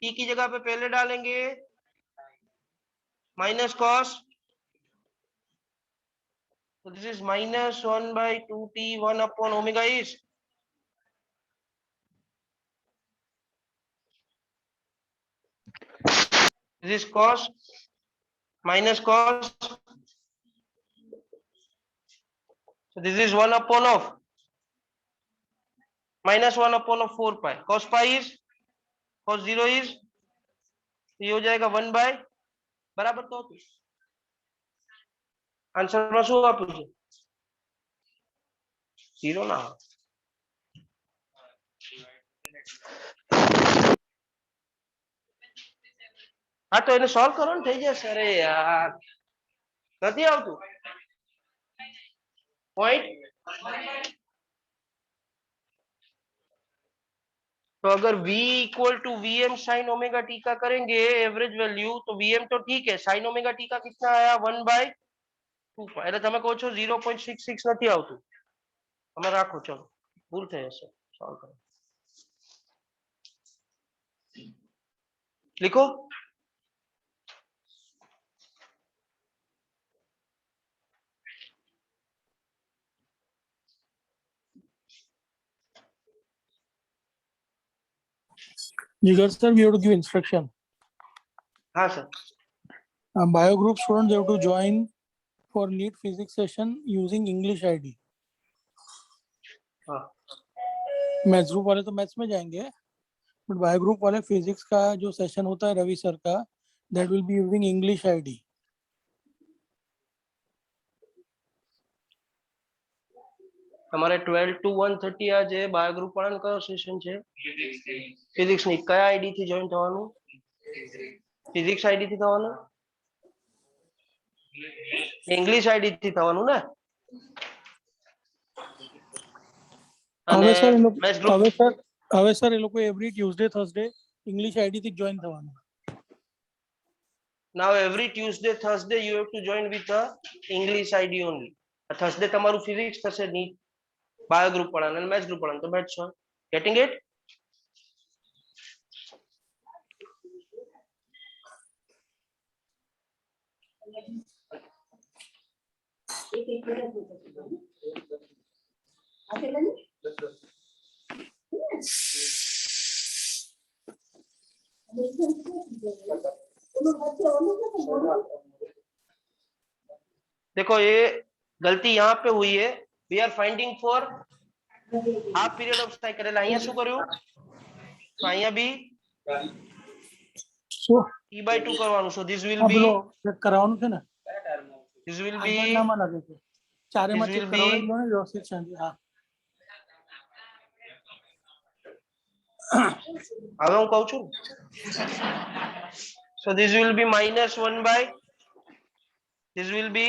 t की जगह पे पहले डालेंगे minus cos. So this is minus 1 by 2t 1 upon omega is this is cos minus cos. So this is 1 upon of minus 1 upon of 4 pi. Cos pi is cos 0 is ये हो जाएगा 1 by बराबर. तो answer में શું આપ્યું છે? 0 ના. હા તો એને સોલ્વ કરો ને થઈ જશે. અરે યાર નથી આવતું पॉइंट. तो अगर V equal to VM sine omega t का करेंगे एवरेज वैल्यू, तो VM तो ठीक है, साइन ओमेगा टी का कितना आया 1 बाय 2 पाई. એટલે તમે કહો છો 0.66 નથી આવતું, તમે રાખો. ચલો ભૂલ થઈ હશે, સોલ્વ કરો. लिखो. Jigar sir, we have to give instruction. हाँ sir. Bio group students have to join for NEET physics session using English ID. हाँ. मैथ्स ग्रुप वाले तो मैथ्स में जाएंगे, बट बायो ग्रुप वाले फिजिक्स का जो सेशन होता है रवि सर का, that will be using English ID. हमारे 12 to 1:30 आज बायो ग्रुप वाला का सेशन છે ફિઝિક્સ ની. કયા આઈડી થી જોઈન થવાનું? ફિઝિક્સ આઈડી થી થવાનું. ઇંગ્લિશ આઈડી થી થવાનું ને હવે અને સર એ લોકો મેચ ગ્રુપ હવે સર એ લોકો every Tuesday Thursday English ID થી જોઈન થવાનું. now every Tuesday Thursday you have to join with the English ID only. Thursday તમારું ફિઝિક્સ થશે નીટ બાયો ગ્રુપ વાળાને અને મેથ્સ ગ્રુપ વાળાને તો બેઠ છો. Getting it? देखो ये गलती यहाँ पे हुई है. We are finding for half period of cycle. એટલે અહીંયા શું કર્યું? તો અહીંયા બી સો t/2 કરવાનું. so this will આ be પેલો ચેક કરાવવાનું છે ને this will આગળ be નામાં લાગે છે ચારેમાં this ચેક will કરાવડાવી be દો ને વ્યવસ્થિત શાંતિ. હા હવે હું કહું છું. so this will be -1 by this will be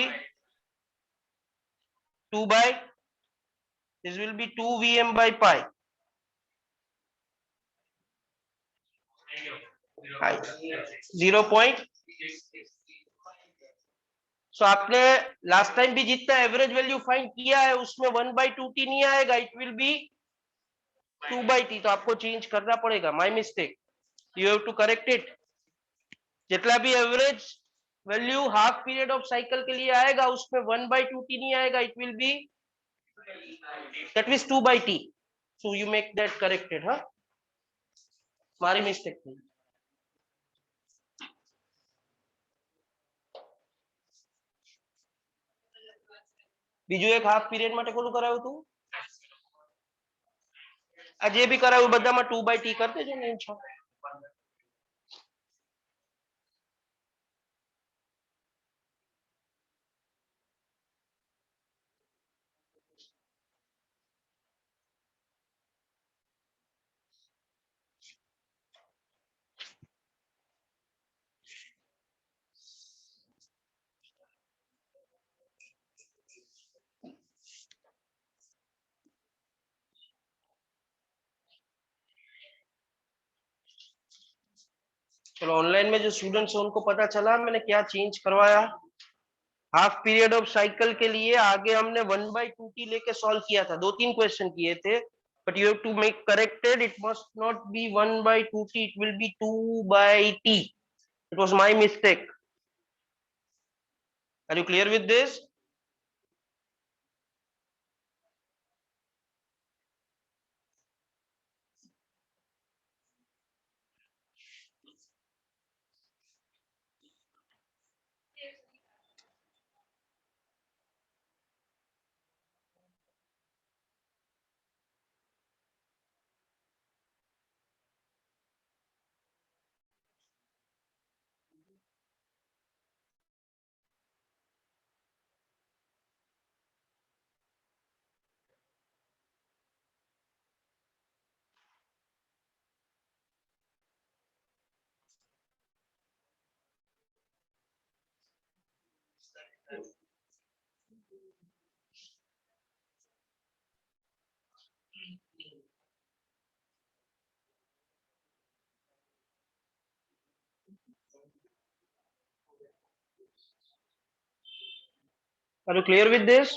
2 by this will be 2 Vm by pi. 0. सो आपने लास्ट टाइम भी जितना एवरेज वैल्यू फाइंड किया है उसमें 1/2t नहीं आएगा. It will be 2/t. तो आपको चेंज करना पड़ेगा. My mistake. You have to correct it. जितना भी average value half period of cycle के लिए आएगा उसमें 1/2t नहीं आएगा. It will be that means 2/t. so you make that corrected. हाँ મારી મિસ્ટેક થઈ. બીજું એક હાફ પીરિયડ માટે કોનું કરાવ્યું હતું? આ જે બી કરાવ્યું બધામાં 2/t કરી દેજો ને. चलो ऑनलाइन में जो स्टूडेंट्स हैं उनको पता चला मैंने क्या चेंज करवाया. हाफ पीरियड ऑफ साइकिल के लिए आगे हमने 1/2t लेके सॉल्व किया था. 2-3 क्वेश्चन किए थे. But you have to make corrected. It must not be 1/2t. It will be 2/t. It was my mistake. Are you clear with this? Are you clear with this?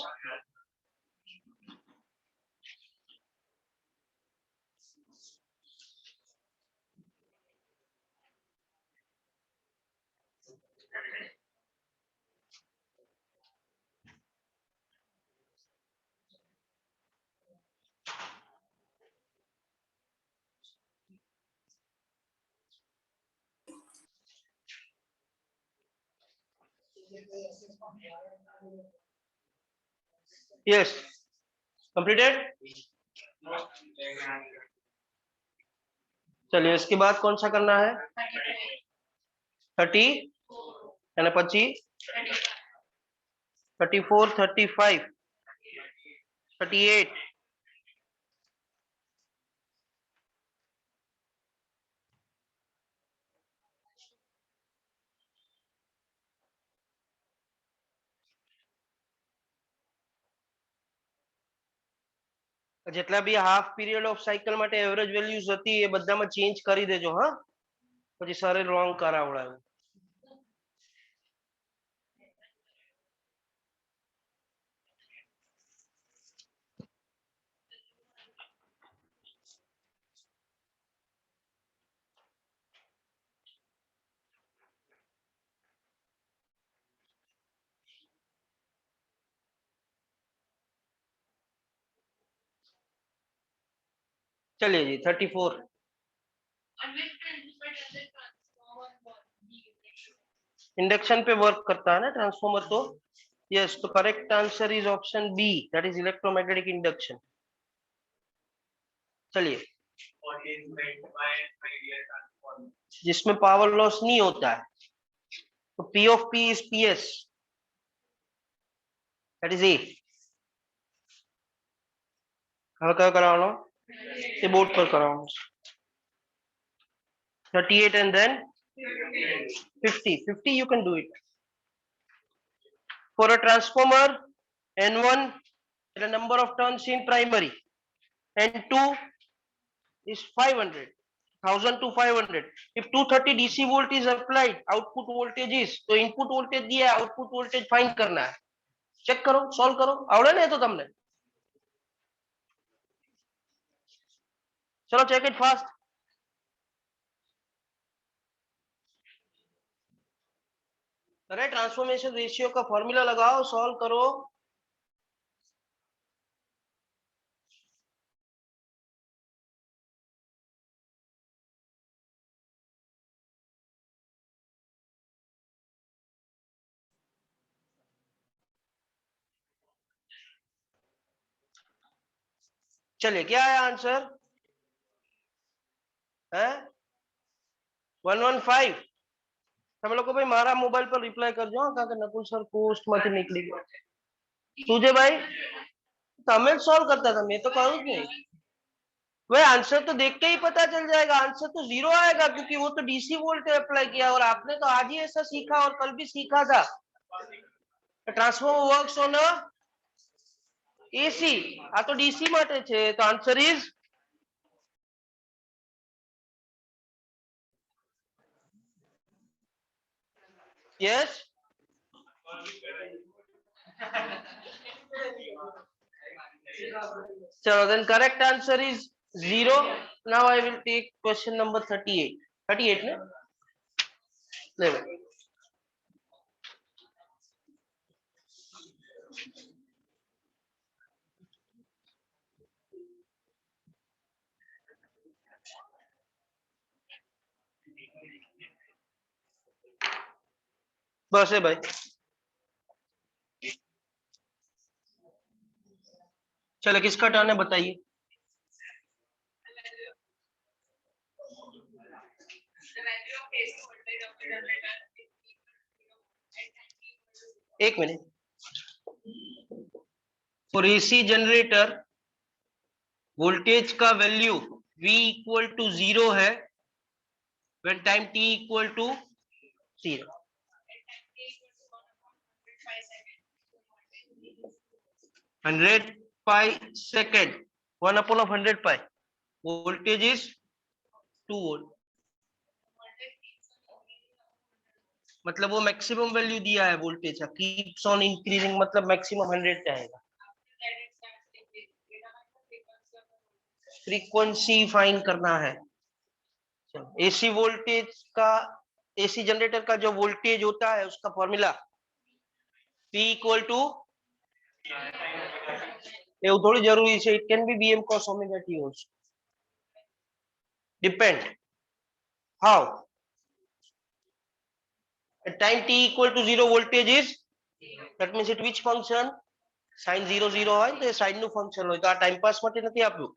Yes. Completed? चलिए इसके बाद कौन सा करना है? 30 અને પછી 34, 35, 38. જેટલા બી હાફ પીરિયડ ઓફ સાયકલ માટે એવરેજ વેલ્યુઝ હતી એ બધામાં ચેન્જ કરી દેજો હા, પછી સરે રોંગ કરાવડાવ્યું. चलिए जी 34 इंडक्शन पे वर्क करता है ना ट्रांसफॉर्मर तो यस, तो correct answer is option B, that is electromagnetic induction. चलिए जिसमें पावर लॉस नहीं होता है तो P of P is PS, that is A. હવે કયો કરાવવાનો એ બોર્ડ પર કરાવવાનો. 38 and then 50 you can do it. For a transformer N1 the number of turns in primary, N2 is 500, 1000 to 500. If 230 DC volt is applied, output voltage is, तो input voltage दिया है, output voltage find करना है. Check करो, solve करो, आवड़े ने तो तुमने. चलो चेक इट फास्ट. अरे ट्रांसफॉर्मेशन रेशियो का फॉर्मूला लगाओ, सॉल्व करो. चलिए क्या है आंसर है 115. તમે લોકો ભાઈ મારા મોબાઈલ પર રિપ્લાય કરજો કારણ કે નકુલ સર પોસ્ટ માંથી નીકળી ગયો. સુજય ભાઈ તમે જ સોल्व करता था, मैं तो करूँ नहीं. वह आंसर तो देख के ही पता चल जाएगा, आंसर तो जीरो आएगा क्योंकि वो तो डीसी वोल्ट अप्लाई किया और आपने तो आज ही ऐसा सीखा और कल भी सीखा था. ट्रांसफॉर्मर वर्क्स ऑन एसी, आ तो डीसी માટે છે, તો આન્સર ઇઝ यस. चलो then correct answer is 0. Now I will take question number 38. 38 ને ले लो. बस है भाई. चलो किसका टर्न है बताइए. एक minute. For AC generator voltage का वैल्यू V इक्वल टू 0 है when time t equal to 0. 100 pi second, 1 upon of 100 pi. Voltage is 2 volt. मतलब वो मैक्सिमम वैल्यू दिया है वोल्टेज का, कीप्स ऑन इंक्रीजिंग मतलब मैक्सिमम 100 जाएगा. फ्रीक्वेंसी फाइंड करना है. एसी वोल्टेज का, एसी जनरेटर का जो वोल्टेज होता है उसका फॉर्मूला P इक्वल टू, એવું થોડી જરૂરી છે, it can be Bm cos omega t also. Depend how at time t equal to 0 voltage is, that means it which function, sin 0 0 હોય તો એ sin નું ફંક્શન હોય, તો આ ટાઈમ પાસ માટે નથી આપ્યું.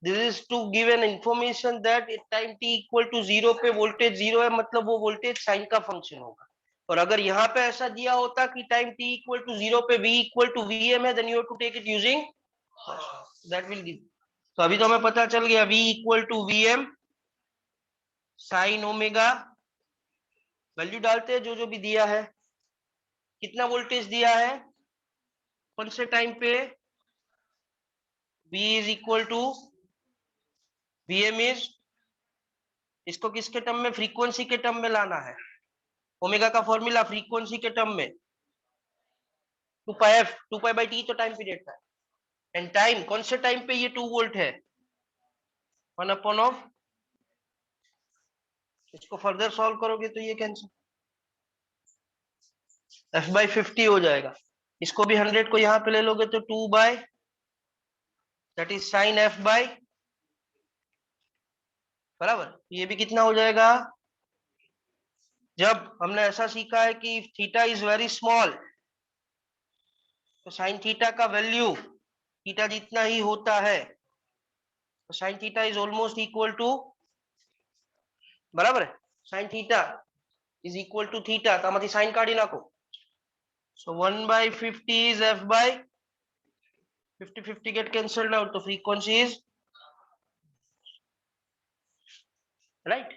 This is to give an information that at time t equal to 0 पे वोल्टेज 0 है मतलब वो वोल्टेज साइन का फंक्शन होगा. और अगर यहाँ पे ऐसा दिया होता कि टाइम t इक्वल टू 0 पे v इक्वल टू vm है, then you have to take it using that will give. तो अभी तो हमें पता चल गया v equal to vm sine omega, value डालते हैं जो जो भी दिया है. कितना वोल्टेज दिया है, कौन से टाइम पे, V is equal to Vm is, इसको किसके टर्म में, फ्रीक्वेंसी के टर्म में लाना है। ओमेगा का फॉर्मूला फ्रीक्वेंसी के टर्म में 2πf, 2π/t तो टाइम पीरियड था, एंड टाइम कौन से टाइम पे ये 2 वोल्ट है, 1/, इसको फर्दर सॉल्व करोगे तो ये कैंसिल, f/50 हो जाएगा। इसको भी 100 को यहाँ पे ले लोगे तो 2 by, that is sine f by, बराबर। ये भी कितना हो जाएगा, जब हमने ऐसा सीखा है कि थीटा इज वेरी स्मॉल, तो साइन थीटा का वैल्यू थीटा जितना ही होता है, तो sine theta is almost equal to, बराबर है, sine theta is equal to theta, तामाથી साइन काढी नाखो, so 1/50 is f by 50 get cancelled out, तो frequency is right.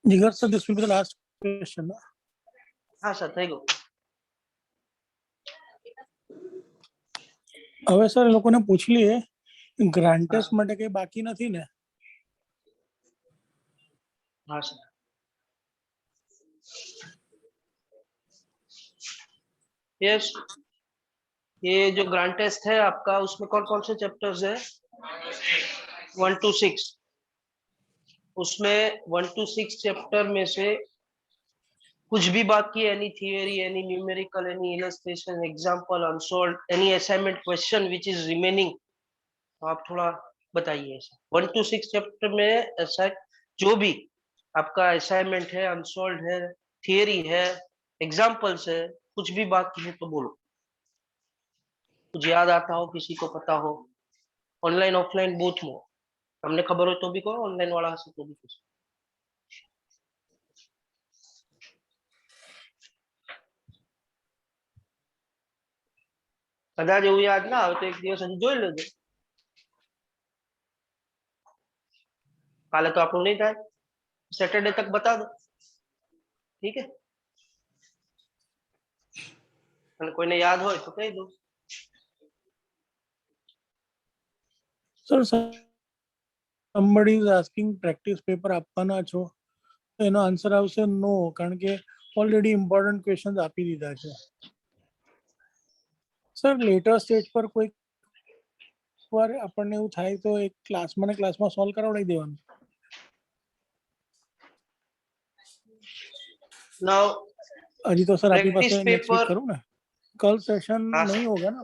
Jigar sir, this will be the last question. हाँ sir, થઈ ગયું। હવે સર એ લોકોને પૂછી લઈએ, ગ્રાન્ટ ટેસ્ટ માટે કઈ બાકી નથી ને? हाँ सर, यस, ये जो ग्रांट टेस्ट है आपका, उसमें कौन कौन से चैप्टर्स है, 1 to 6, उसमें 1 to 6 चैप्टर में से कुछ भी बाकी, any theory, any numerical, any illustration, example, unsolved, any assignment question which is remaining, तो आप थोड़ा बताइए। 1 to 6 चैप्टर में ऐसा जो भी आपका असाइनमेंट है, अनसॉल्व्ड है, थियरी है, एग्जांपल्स है, कुछ भी बाकी है तो बोलो, कुछ याद आता हो, किसी को पता हो, ऑनलाइन ऑफलाइन बोथ में, हमने खबर हो तो भी कहो, ऑनलाइन वाला हसे तो भी कुछ। कदाच એવું યાદ ના આવે તો એક દિવસ હજી જોઈ લેજો, કાલે તો આપણું નહીં થાય, सैटरडे तक बता दो, ठीक है, અને કોઈને યાદ હોય તો કહી દો। Sir, somebody is asking practice paper આપવાના છો, તો એનો આન્સર આવશે નો, કારણ કે ઓલરેડી ઇમ્પોર્ટન્ટ ક્વેશ્ચન્સ આપી દીધા છે. સર લેટર સ્ટેજ પર કોઈ વાર આપણને એવું થાય તો એક ક્લાસમાં ને ક્લાસમાં સોલ્વ કરાવડાવી દેવાનું. नाउ હજી તો સર આપણી પાસે प्रैक्टिस नेक्स्ट वीक पेपर करूँ ને, कल सेशन हाँ नहीं सर, होगा ना?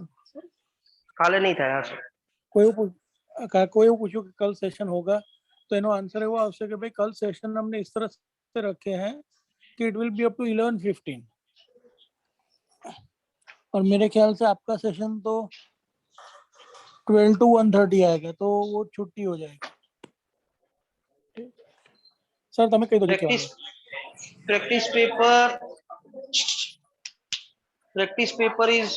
काले नहीं था यहाँ से, કોઈ એવું પૂછ્યું કે कल सेशन होगा, तो એનો આન્સર એવો આવશે કે ભાઈ कल सेशन हमने इस तरह से रखे हैं कि it will be up to 11:15, और मेरे ख्याल से आपका सेशन तो 12 to 1:30 आएगा, तो वो छुट्टी हो जाएगी. सर તમે કહી દો જે प्रैक्टिस કહેવાનું. Practice paper is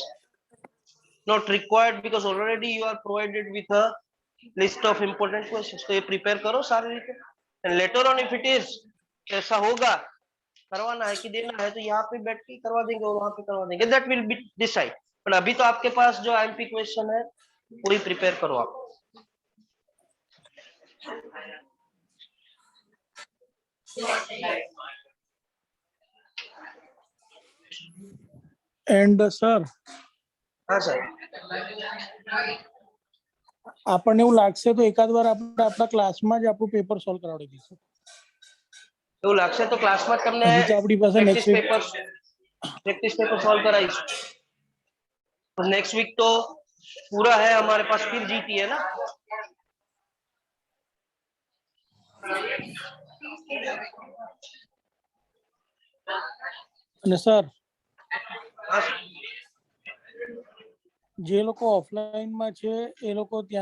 not required because already you are provided with a list of important questions, तो ये प्रिपेयर करो सारी रीते, and later on if it is ऐसा होगा, करवाना है कि देना है, तो यहाँ पे बैठ के करवा देंगे और वहां पे करवा देंगे, that will be decide, पर अभी तो आपके पास जो आईएमपी क्वेश्चन है पूरी प्रिपेयर करो आप। એન્ડ સર हाँ सर, આપણને એવું લાગશે તો એકાદ વાર આપણે આપણા ક્લાસમાં જ આપણું પેપર સોલ્વ કરાવી દઈશું. એવું લાગશે તો ક્લાસમાં તમને હજી તો આપણી પાસે પ્રેક્ટિસ નેક્સ્ટ पेपर सॉल्व कराइશું, तो नेक्स्ट वीक तो पूरा है हमारे पास, फिर जीटी है ना। અને સર हाँ, જે લોકો ઓફલાઈનમાં છે એ લોકો ત્યાં